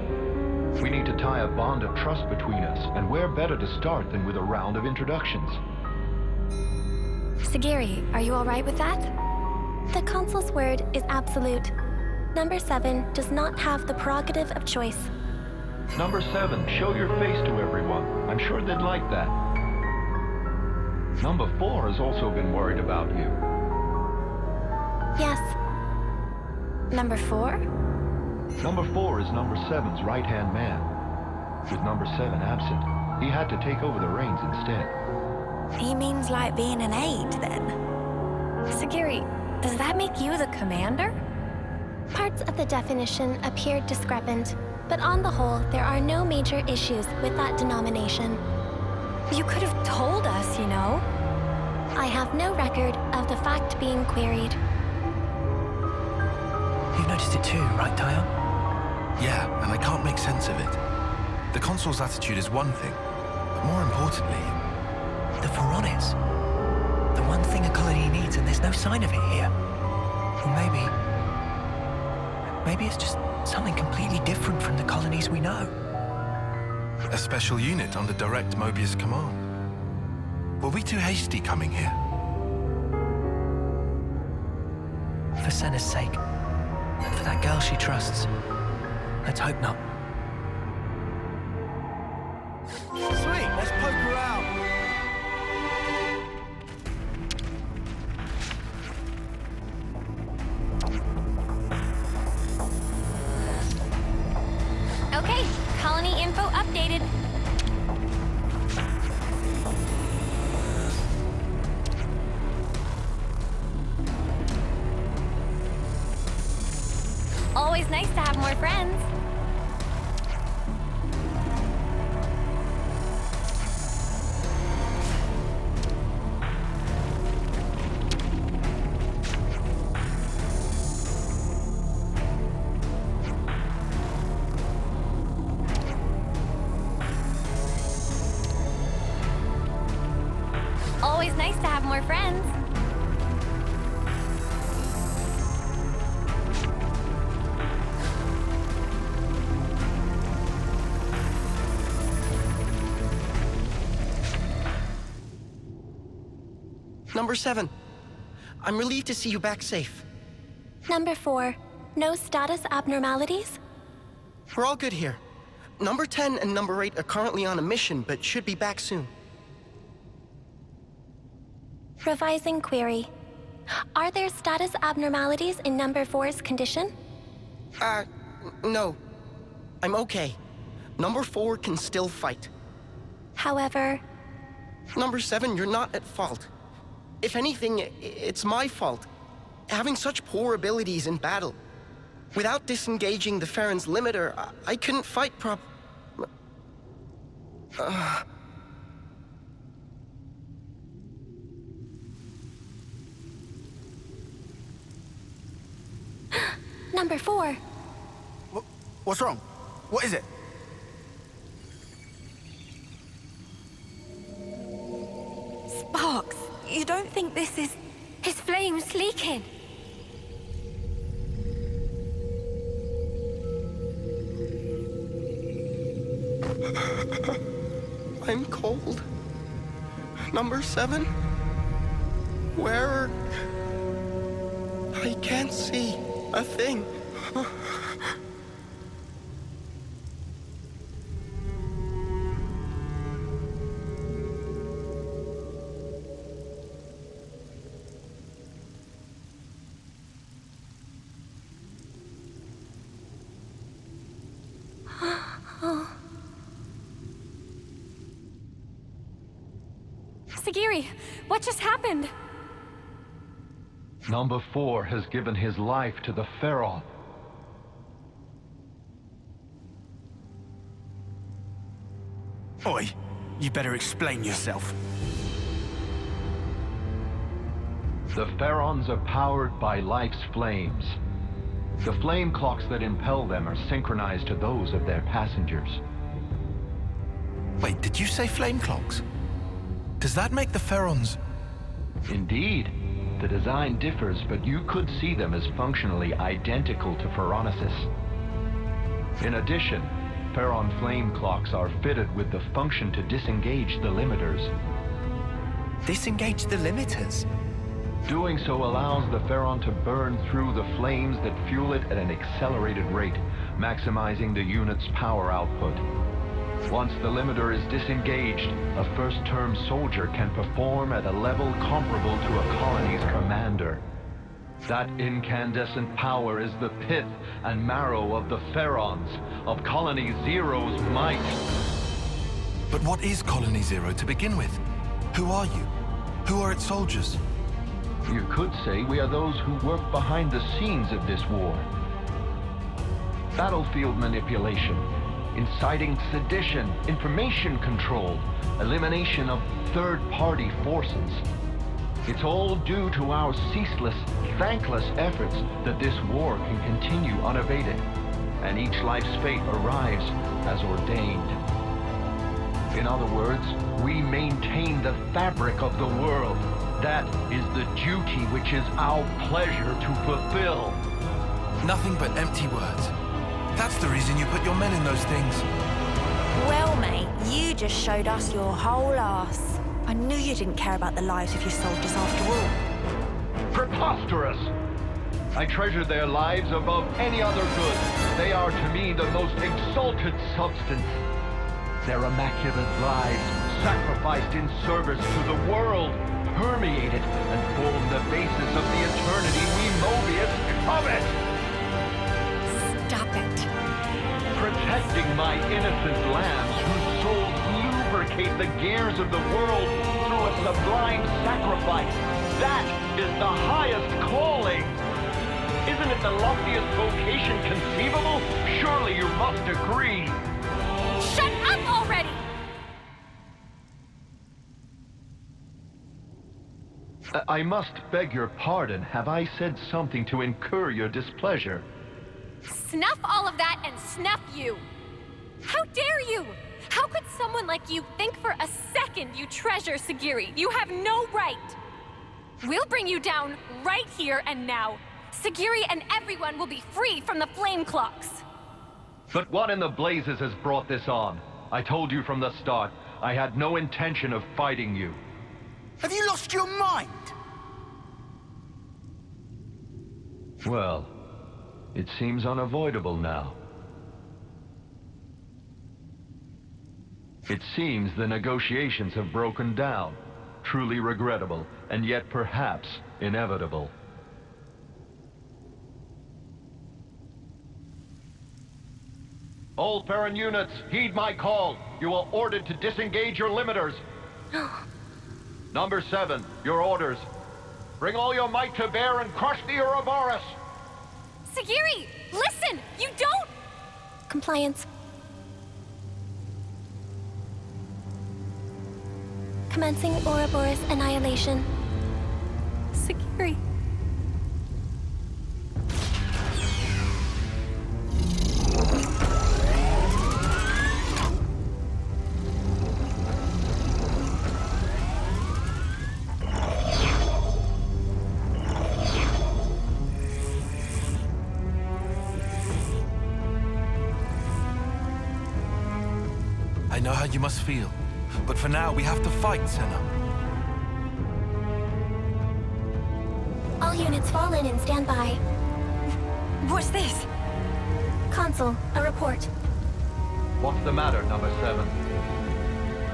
We need to tie a bond of trust between us, and where better to start than with a round of introductions? Sagiri, are you all right with that? The Consul's word is absolute. Number 7 does not have the prerogative of choice. Number 7, show your face to everyone. I'm sure they'd like that. Number 4 has also been worried about you. Yes. Number 4? Number 4 is Number 7's right-hand man. With Number 7 absent, he had to take over the reins instead. He means like being an aide, then. Sagiri, does that make you the commander? Parts of the definition appear discrepant, but on the whole, there are no major issues with that denomination. You could have told us, you know. I have no record of the fact being queried. You've noticed it too, right, Tyon? Yeah, and I can't make sense of it. The consul's attitude is one thing, but more importantly... The Pharaonis. The one thing a colony needs, and there's no sign of it here. Or maybe it's just something completely different from the colonies we know. A special unit under direct Mobius command. Were we too hasty coming here? For Senna's sake. And for that girl she trusts. Let's hope not. Sweet, let's poke her out. Okay, colony info updated. Always nice to have more friends. Always nice to have more friends. Number 7, I'm relieved to see you back safe. Number 4, no status abnormalities? We're all good here. Number 10 and Number 8 are currently on a mission, but should be back soon. Revising query. Are there status abnormalities in Number 4's condition? No. I'm okay. Number 4 can still fight. However... Number 7, you're not at fault. If anything, it's my fault. Having such poor abilities in battle. Without disengaging the Farron's limiter, I couldn't fight Number 4. What's wrong? What is it? Sparks, you don't think this is... His flame's leaking. I'm cold. Number 7? Where? I can't see a thing. Sagiri, what just happened? Number 4 has given his life to the Pharaon. Oi, you better explain yourself. The Pharaons are powered by life's flames. The flame clocks that impel them are synchronized to those of their passengers. Wait, did you say flame clocks? Does that make the Pharaons... Indeed. The design differs, but you could see them as functionally identical to Pharaonesis. In addition, Pharaon flame clocks are fitted with the function to disengage the limiters. Disengage the limiters? Doing so allows the Pharaon to burn through the flames that fuel it at an accelerated rate, maximizing the unit's power output. Once the limiter is disengaged, a first-term soldier can perform at a level comparable to a colony's commander. That incandescent power is the pith and marrow of the Pharaons, of Colony Zero's might. But what is Colony Zero to begin with? Who are you? Who are its soldiers? You could say we are those who work behind the scenes of this war. Battlefield manipulation, inciting sedition, information control, elimination of third-party forces. It's all due to our ceaseless, thankless efforts that this war can continue unabated, and each life's fate arrives as ordained. In other words, we maintain the fabric of the world. That is the duty which is our pleasure to fulfill. Nothing but empty words. That's the reason you put your men in those things. Well, mate, you just showed us your whole ass. I knew you didn't care about the lives of your soldiers after all. Preposterous! I treasure their lives above any other good. They are to me the most exalted substance. Their immaculate lives, sacrificed in service to the world, permeate it and form the basis of the eternity we Mobius covet! Stop it. Protecting my innocent lambs whose souls lubricate the gears of the world through a sublime sacrifice. That is the highest calling! Isn't it the loftiest vocation conceivable? Surely you must agree. Shut up already! I must beg your pardon. Have I said something to incur your displeasure? Snuff all of that and snuff you! How dare you! How could someone like you think for a second you treasure Sagiri? You have no right! We'll bring you down right here and now. Sagiri and everyone will be free from the flame clocks. But what in the blazes has brought this on? I told you from the start, I had no intention of fighting you. Have you lost your mind? Well, it seems unavoidable now. It seems the negotiations have broken down. Truly regrettable, and yet perhaps inevitable. All Farron units, heed my call. You are ordered to disengage your limiters. Number 7, your orders. Bring all your might to bear and crush the Ouroboros! Sagiri, listen! You don't... Compliance. Commencing Ouroboros annihilation. Sagiri. I know how you must feel. But for now, we have to fight, Senna. All units fall in and stand by. What's this? Consul, a report. What's the matter, number 7?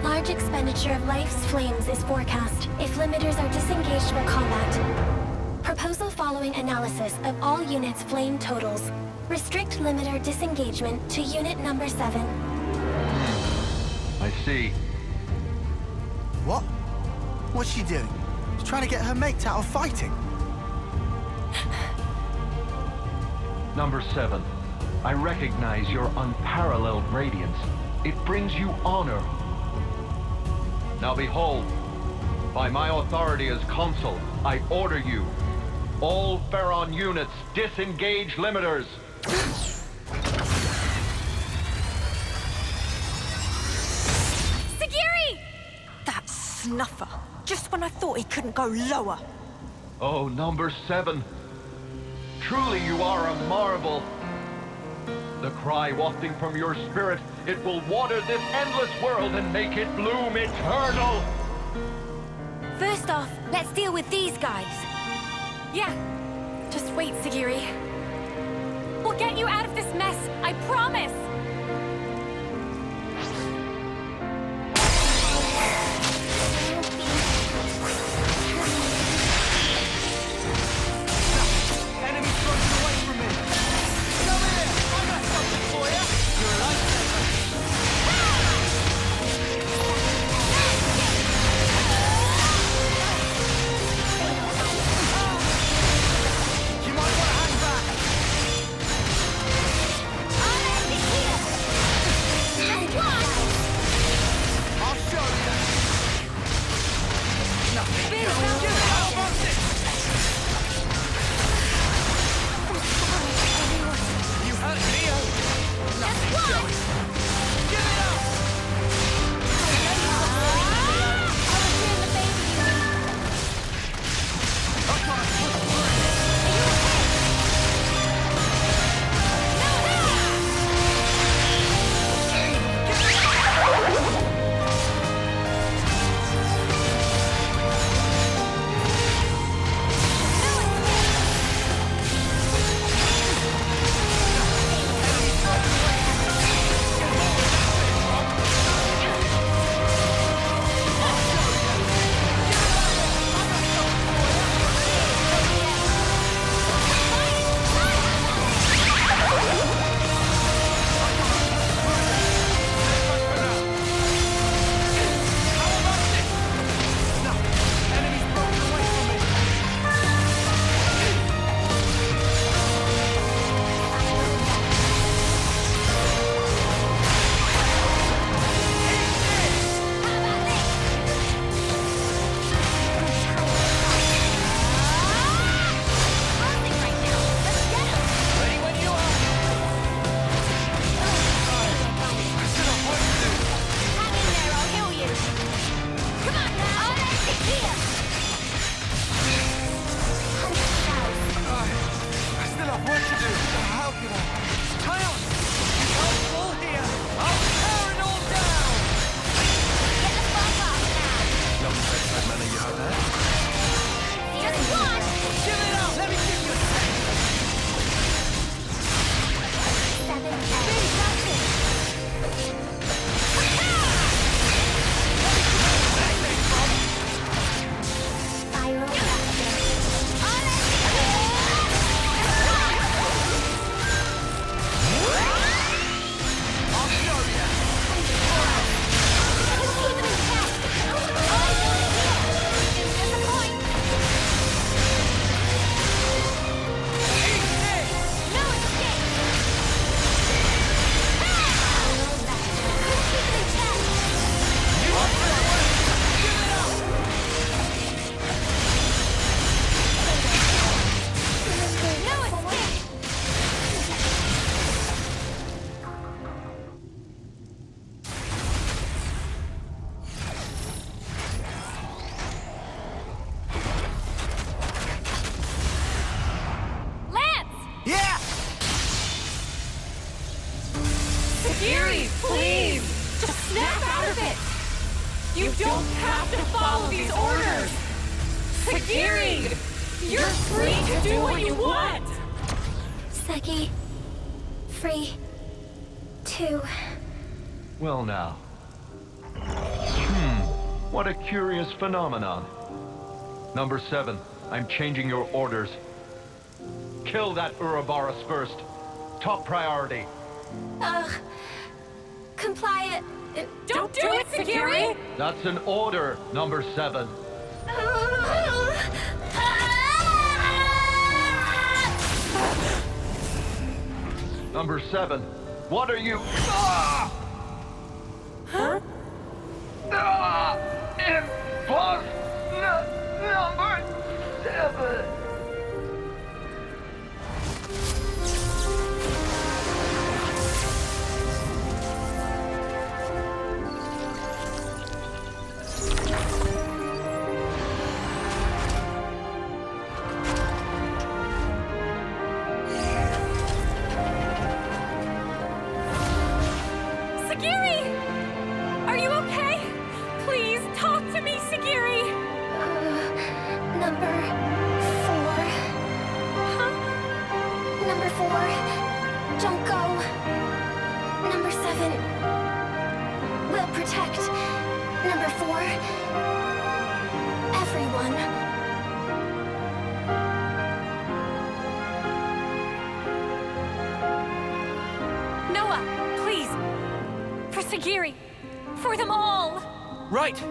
Large expenditure of life's flames is forecast if limiters are disengaged for combat. Proposal following analysis of all units' flame totals. Restrict limiter disengagement to unit number 7. I see. What? What's she doing? She's trying to get her mates out of fighting. Number 7, I recognize your unparalleled radiance. It brings you honor. Now behold, by my authority as consul, I order you, all Pharaon units, disengage limiters. Sagiri! That snuffer. Just when I thought he couldn't go lower. Oh, number 7. Truly you are a marvel. The cry wafting from your spirit, it will water this endless world and make it bloom eternal. First off, let's deal with these guys. Yeah, just wait, Sagiri. We'll get you out of this mess, I promise! Sagiri! You're free to do what you want! Segi, free to... Well now. What a curious phenomenon. Number 7, I'm changing your orders. Kill that Ouroboros first. Top priority. Comply it. Don't do it, Sagiri! That's an order, Number 7. Number 7, what are you... Ah! Huh? Ah! Number 7. Sagiri! Are you okay? Please, talk to me, Sagiri! Number 4. Huh? Number 4. Don't go. Number 7. Will protect. Number 4. Everyone. Noah, please. For Sagiri. For them all. Right.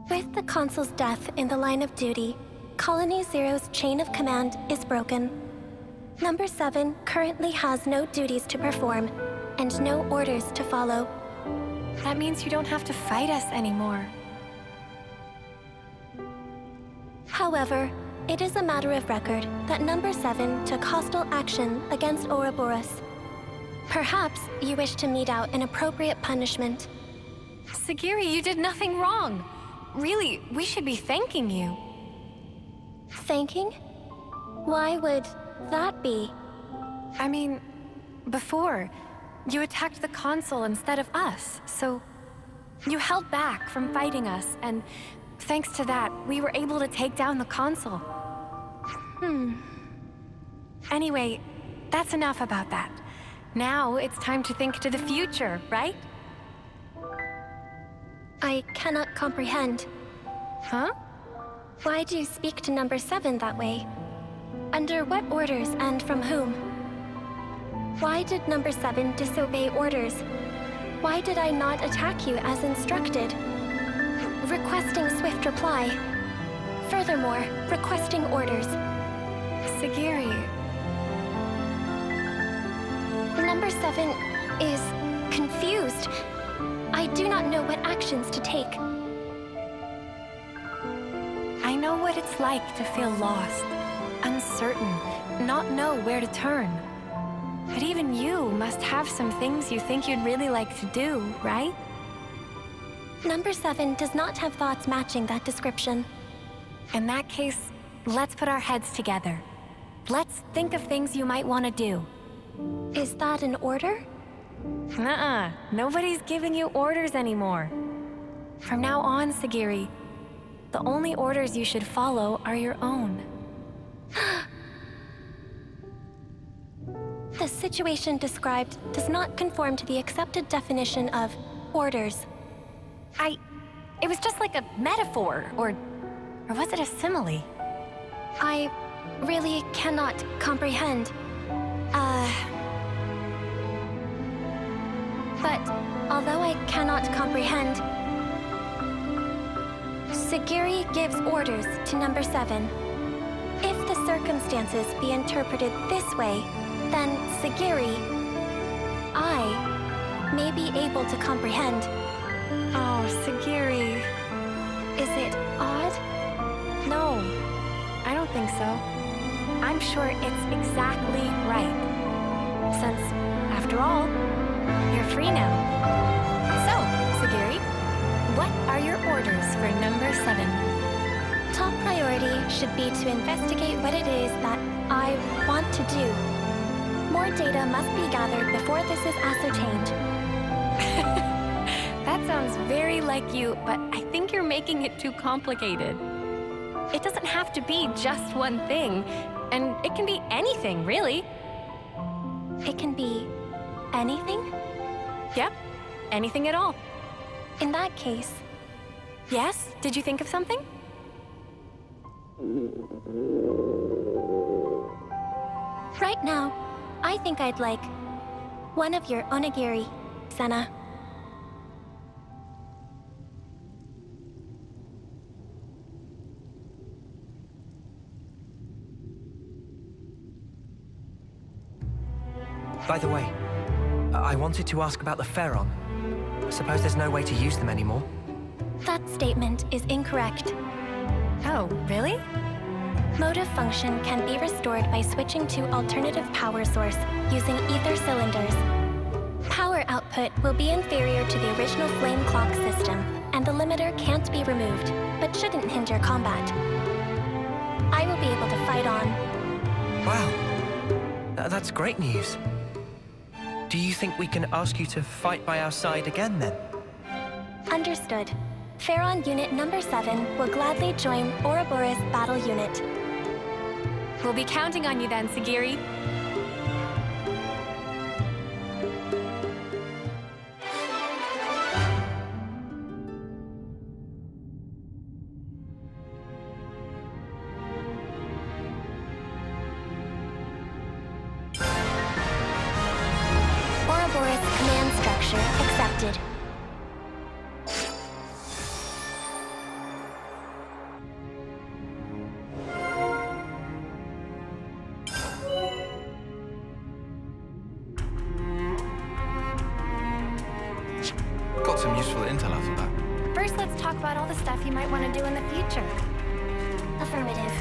With the Consul's death in the line of duty, Colony Zero's chain of command is broken. Number 7 currently has no duties to perform and no orders to follow. That means you don't have to fight us anymore. However, it is a matter of record that Number 7 took hostile action against Ouroboros. Perhaps you wish to mete out an appropriate punishment. Sagiri, you did nothing wrong. Really, we should be thanking you. Thanking? Why would that be? I mean, before, you attacked the Consul instead of us, so you held back from fighting us, and thanks to that, we were able to take down the Consul. Anyway, that's enough about that. Now it's time to think to the future, right? I cannot comprehend. Huh? Why do you speak to Number 7 that way? Under what orders and from whom? Why did Number 7 disobey orders? Why did I not attack you as instructed? Requesting swift reply. Furthermore, requesting orders. Sagiri. Number 7 is confused. I do not know what actions to take. I know what it's like to feel lost, uncertain, not know where to turn. But even you must have some things you think you'd really like to do, right? Number 7 does not have thoughts matching that description. In that case, let's put our heads together. Let's think of things you might want to do. Is that an order? Nuh-uh. Nobody's giving you orders anymore. From now on, Sagiri, the only orders you should follow are your own. The situation described does not conform to the accepted definition of orders. It was just like a metaphor, or was it a simile? I really cannot comprehend. But although I cannot comprehend, Sagiri gives orders to Number 7. If the circumstances be interpreted this way, then Sagiri, I, may be able to comprehend. Oh, Sagiri. Is it odd? so, I'm sure it's exactly right. Since, after all, you're free now. So, Sagiri, what are your orders for number 7? Top priority should be to investigate what it is that I want to do. More data must be gathered before this is ascertained. That sounds very like you, but I think you're making it too complicated. It doesn't have to be just one thing, and it can be anything, really. It can be anything? Yep, anything at all. In that case... Yes? Did you think of something? Right now, I think I'd like one of your onigiri, Senna. By the way, I wanted to ask about the Pharaon. I suppose there's no way to use them anymore. That statement is incorrect. Oh, really? Motive function can be restored by switching to alternative power source using ether cylinders. Power output will be inferior to the original flame clock system, and the limiter can't be removed, but shouldn't hinder combat. I will be able to fight on. Wow, that's great news. Do you think we can ask you to fight by our side again, then? Understood. Pharaon Unit Number 7 will gladly join Ouroboros Battle Unit. We'll be counting on you then, Sagiri. Ouroboros command structure accepted. Got some useful intel out of that. First, let's talk about all the stuff you might want to do in the future. Affirmative.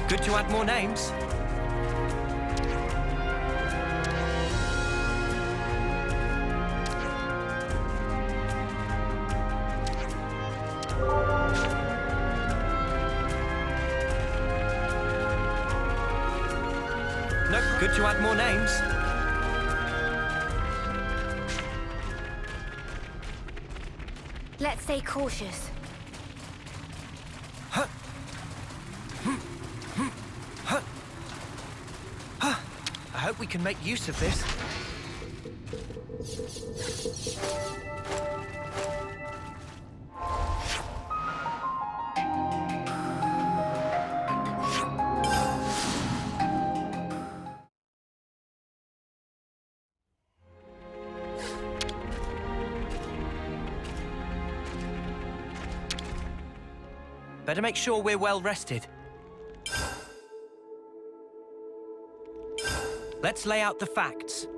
Good to add more names. Nope, good to add more names. Let's stay cautious. I hope we can make use of this. Better make sure we're well rested. Let's lay out the facts.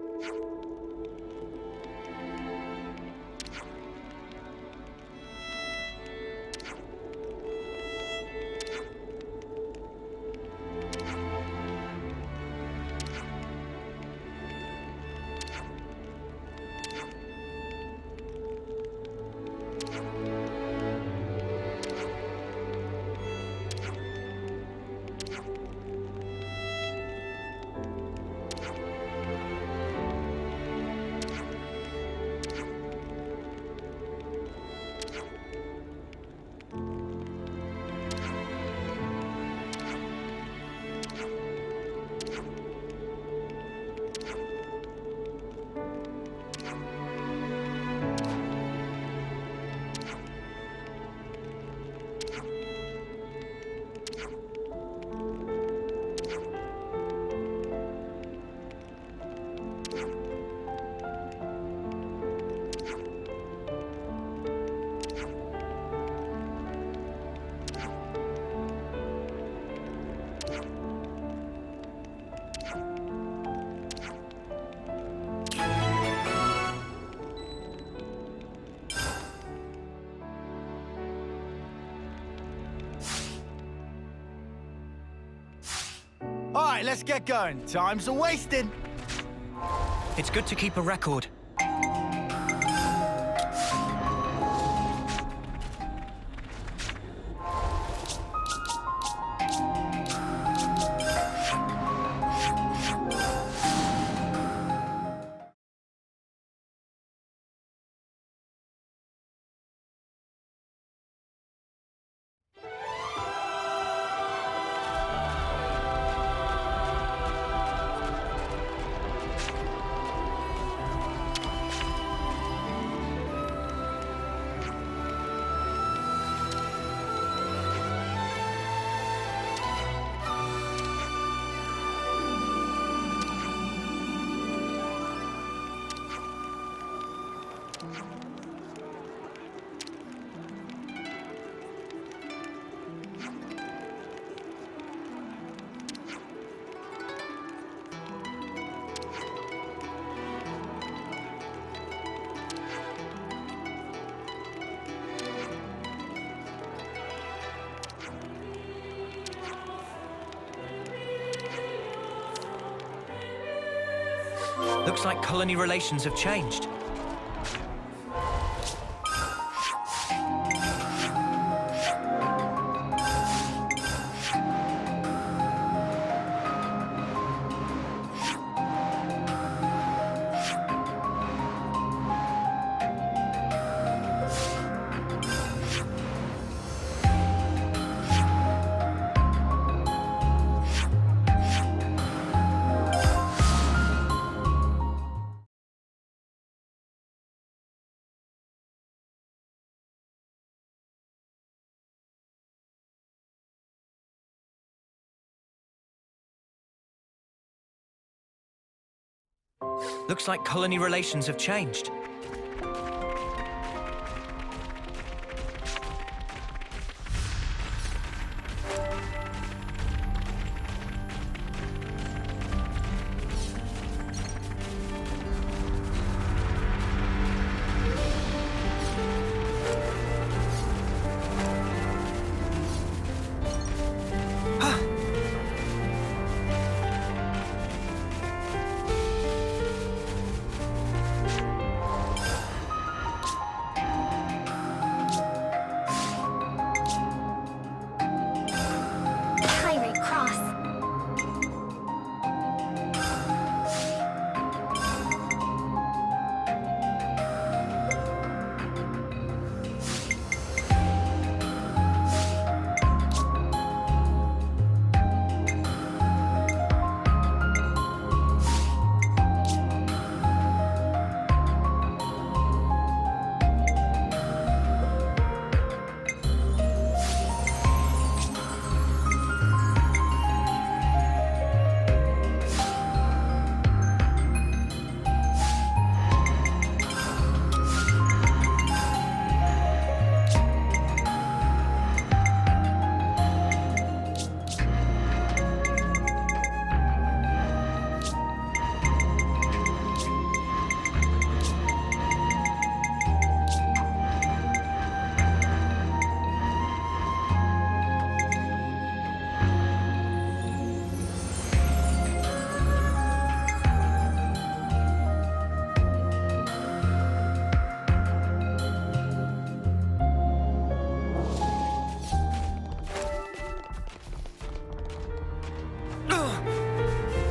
All right, let's get going. Time's a-wasting. It's good to keep a record. Looks like colony relations have changed. Looks like colony relations have changed. Pirate Cross.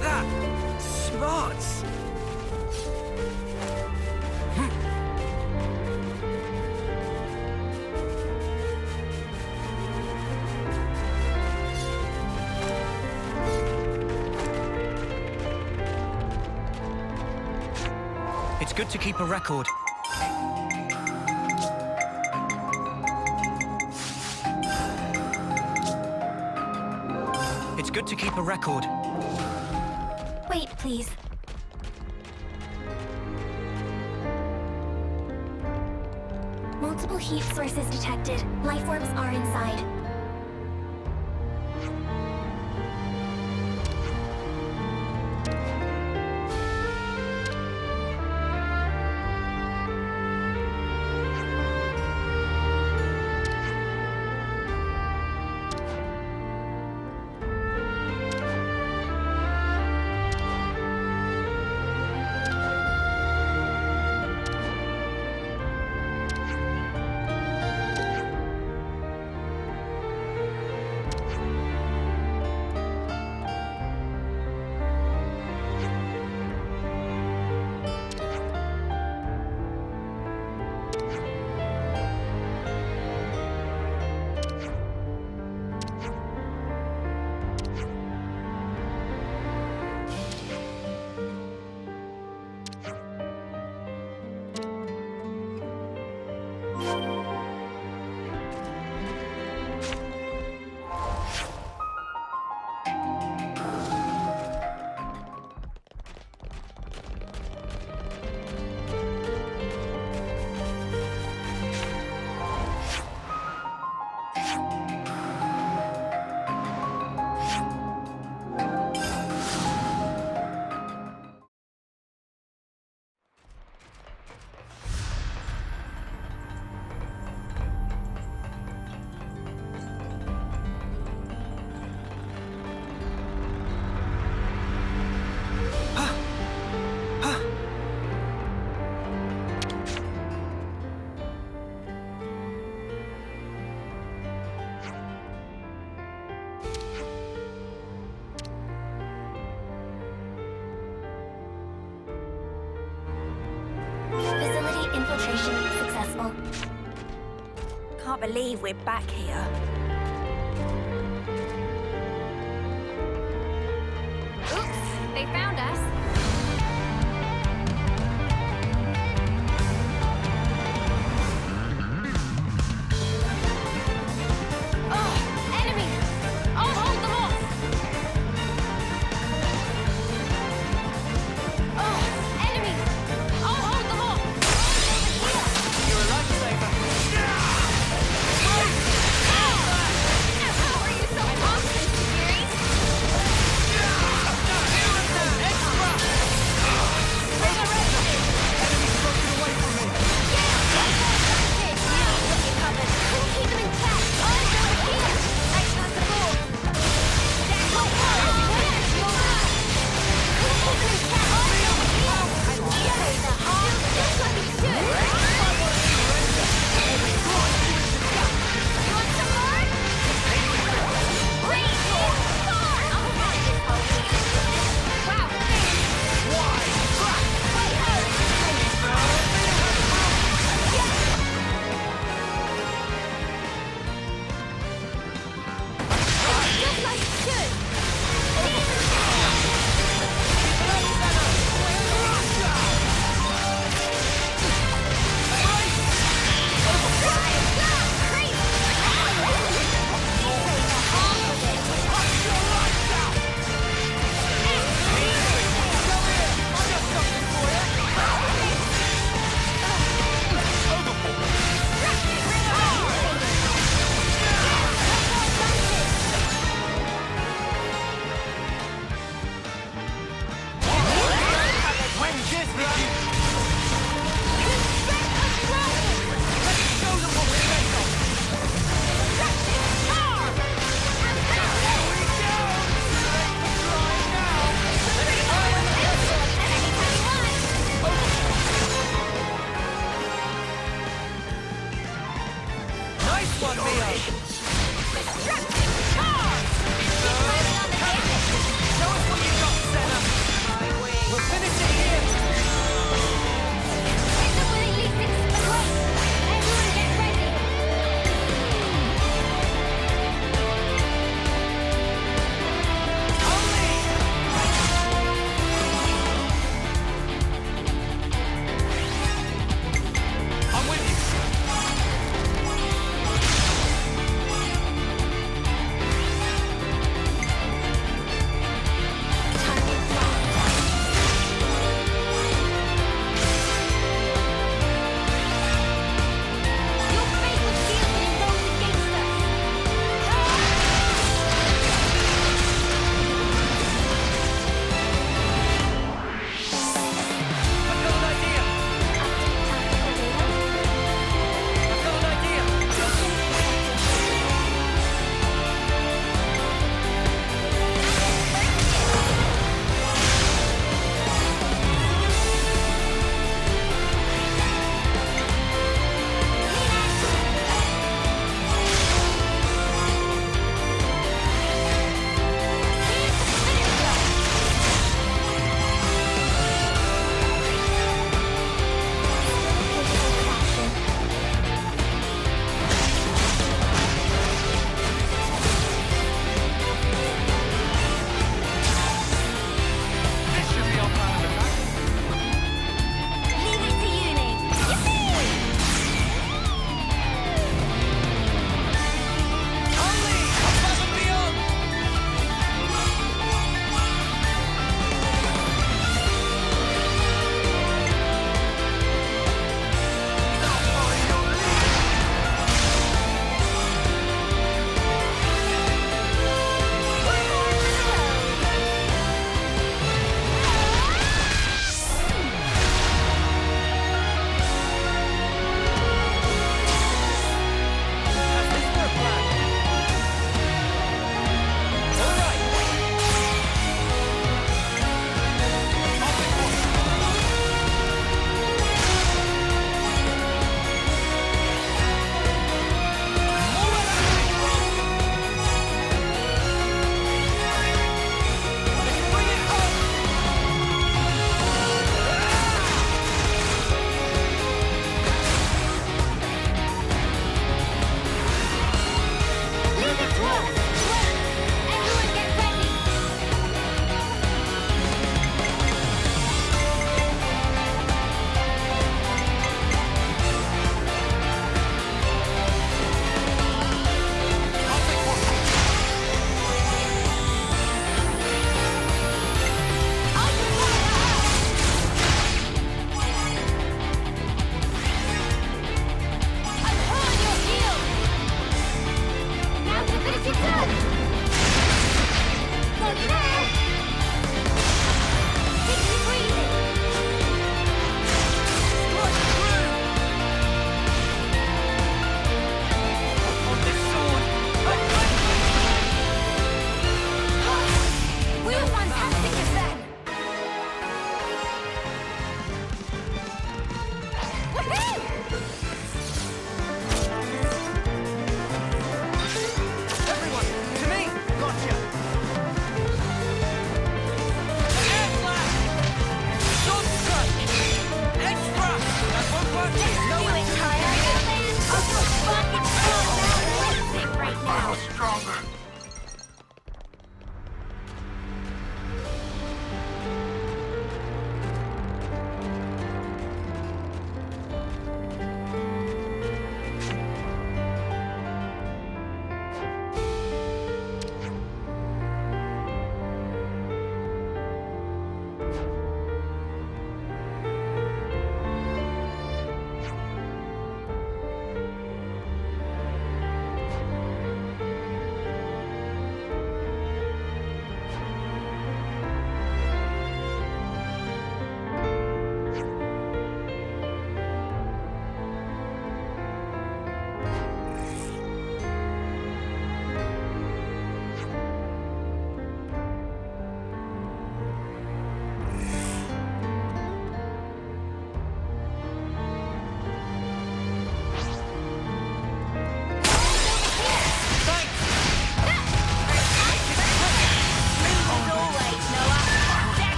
That smarts. It's good to keep a record. It's good to keep a record. Wait, please. Multiple heat sources detected. Life forms are inside. Mission successful. Can't believe we're back here. Oops, they found us. Oh, enemies! I'll hold them off! Oh, enemies! I'll hold them off! You're a lifesaver. How are you so confident, Furies?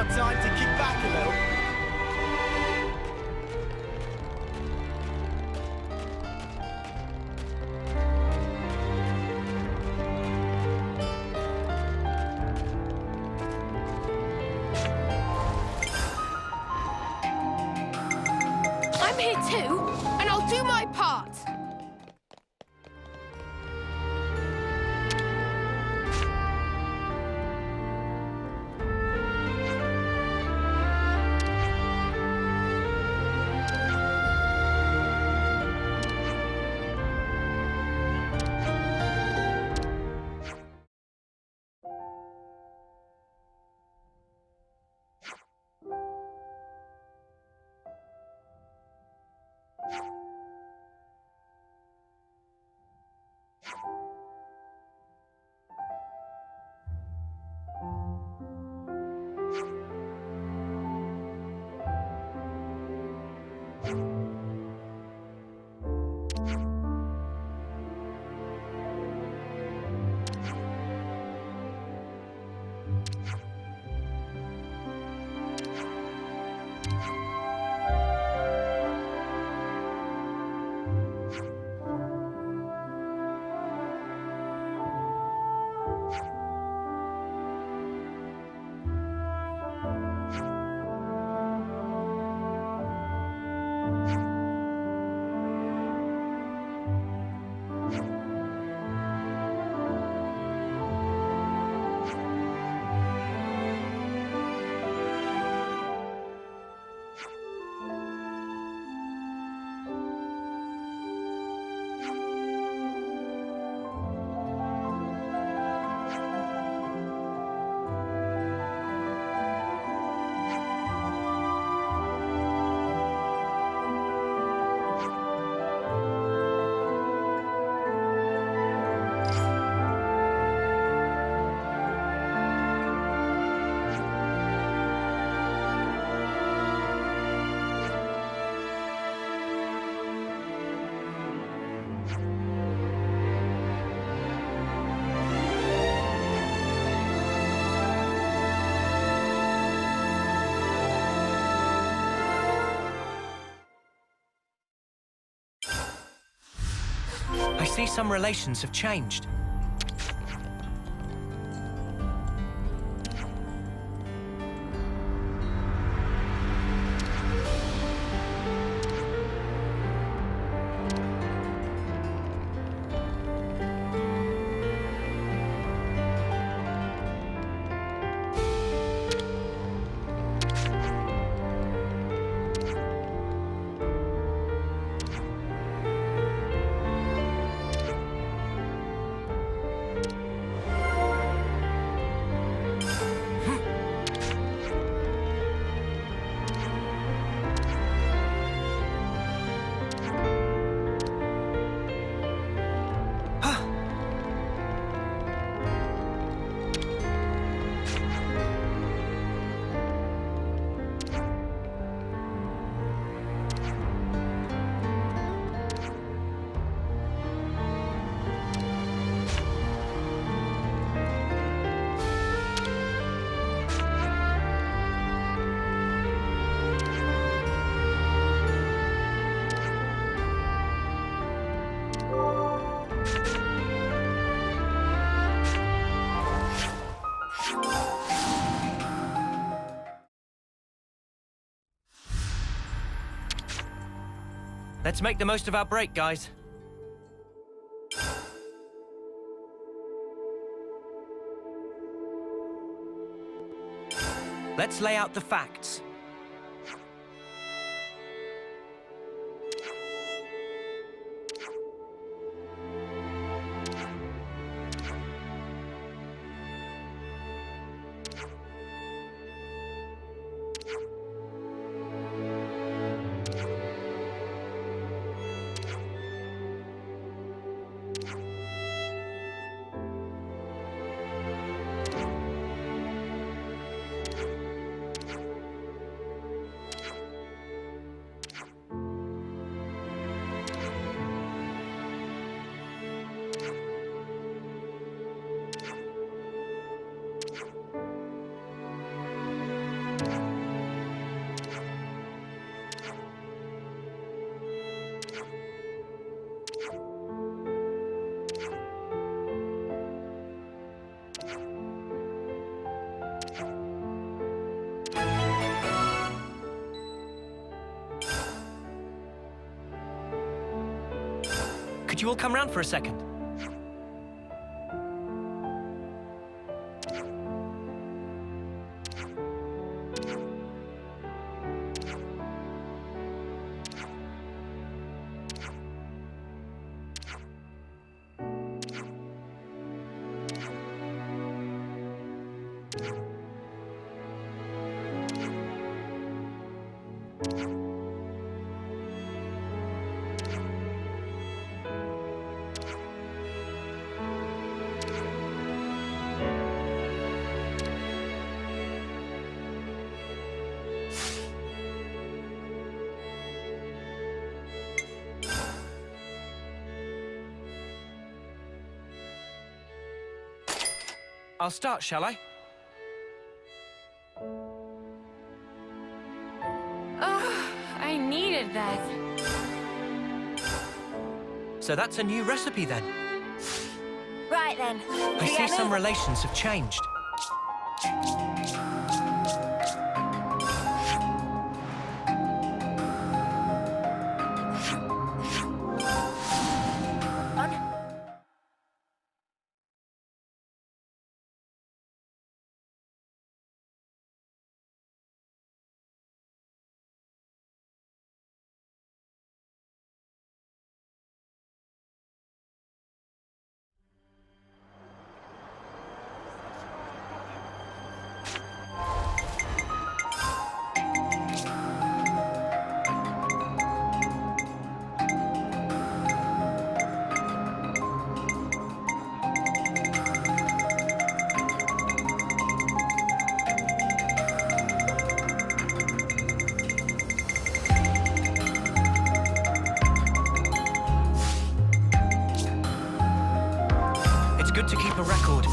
got time to kick back a little? I'm here too, and I'll do my part. I see some relations have changed. Let's make the most of our break, guys. Let's lay out the facts. Could you all come round for a second? I'll start, shall I? Oh, I needed that. So that's a new recipe then. Right then. I see some relations have changed. It's good to keep a record.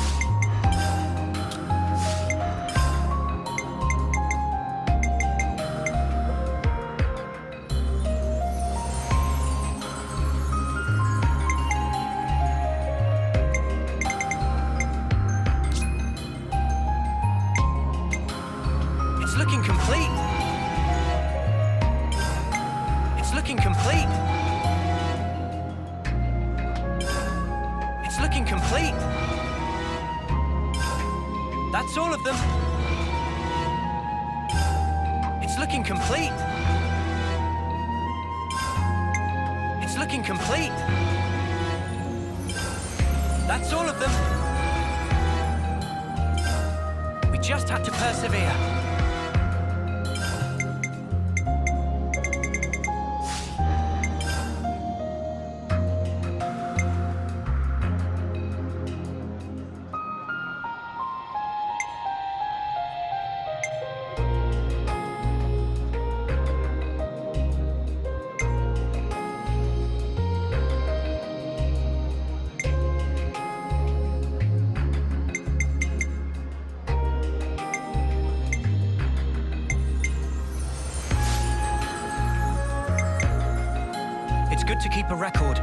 It's looking complete. It's looking complete. It's looking complete. That's all of them. It's looking complete. It's looking complete. That's all of them. We just had to persevere. It's good to keep a record.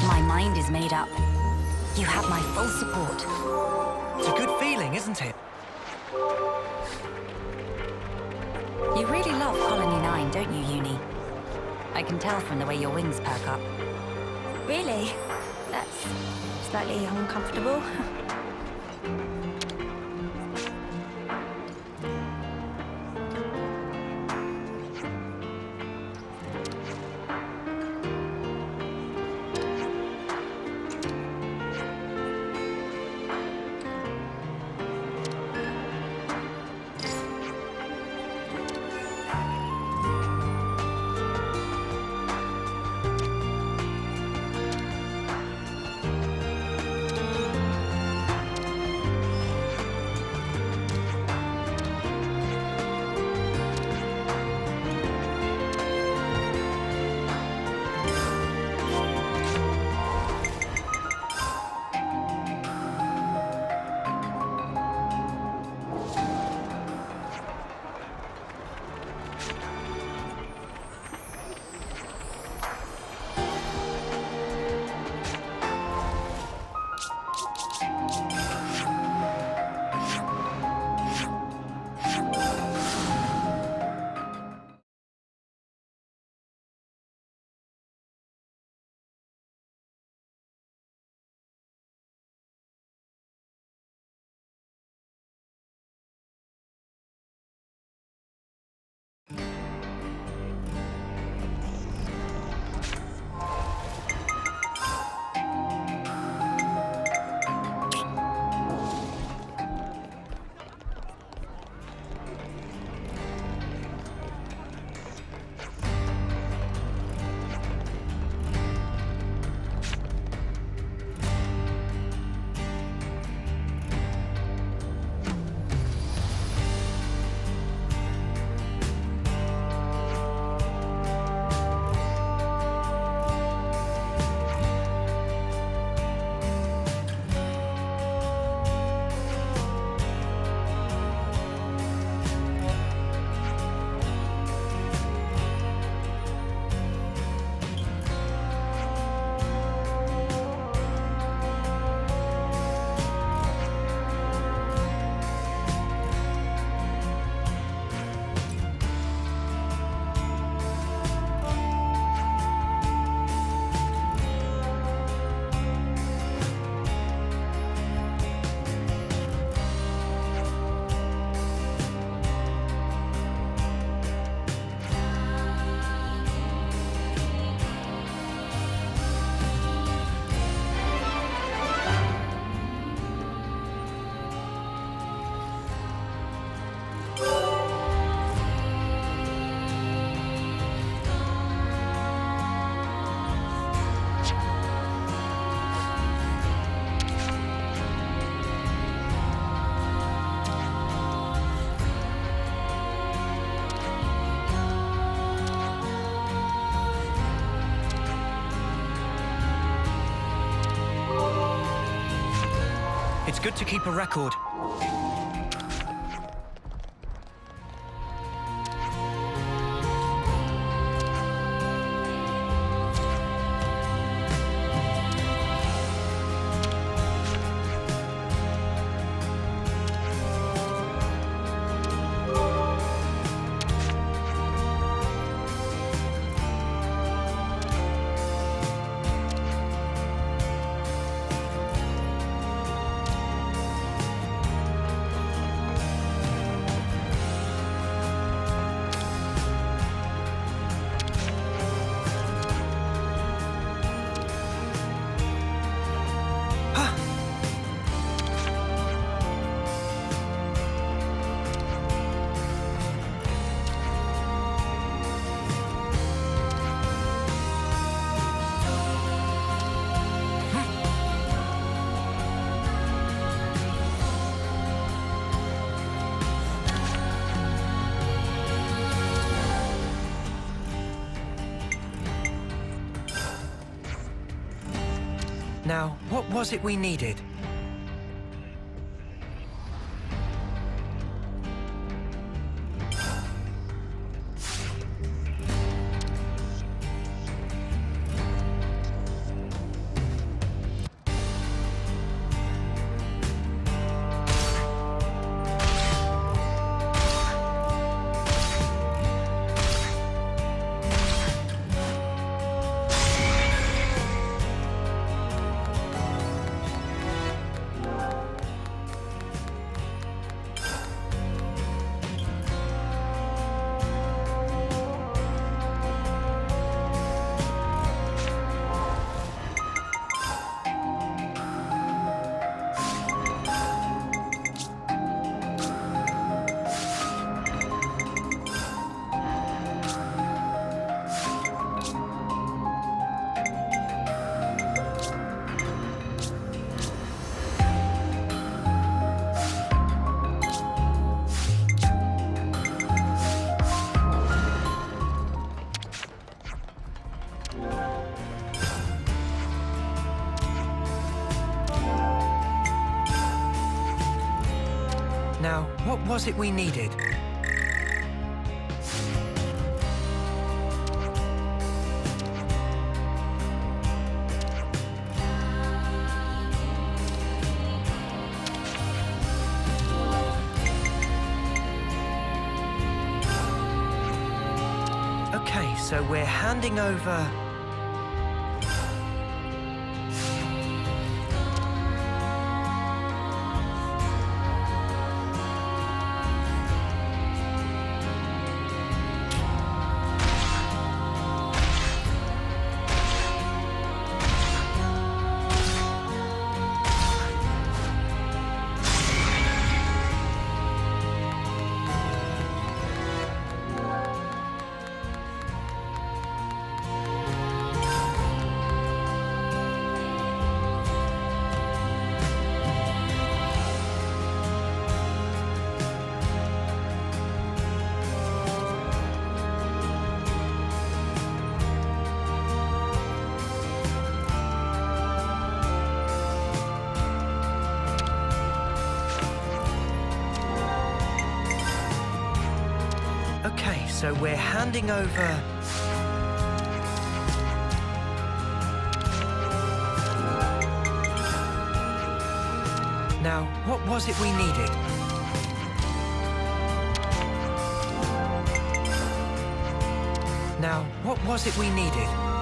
My mind is made up. You have my full support. It's a good feeling, isn't it? You really love Colony 9, don't you, Uni? I can tell from the way your wings perk up. Really? That's slightly uncomfortable. It's good to keep a record. Now, what was it we needed? Now, what was it we needed? Okay, so we're handing over... Okay, so we're handing over... Now, what was it we needed? Now, what was it we needed?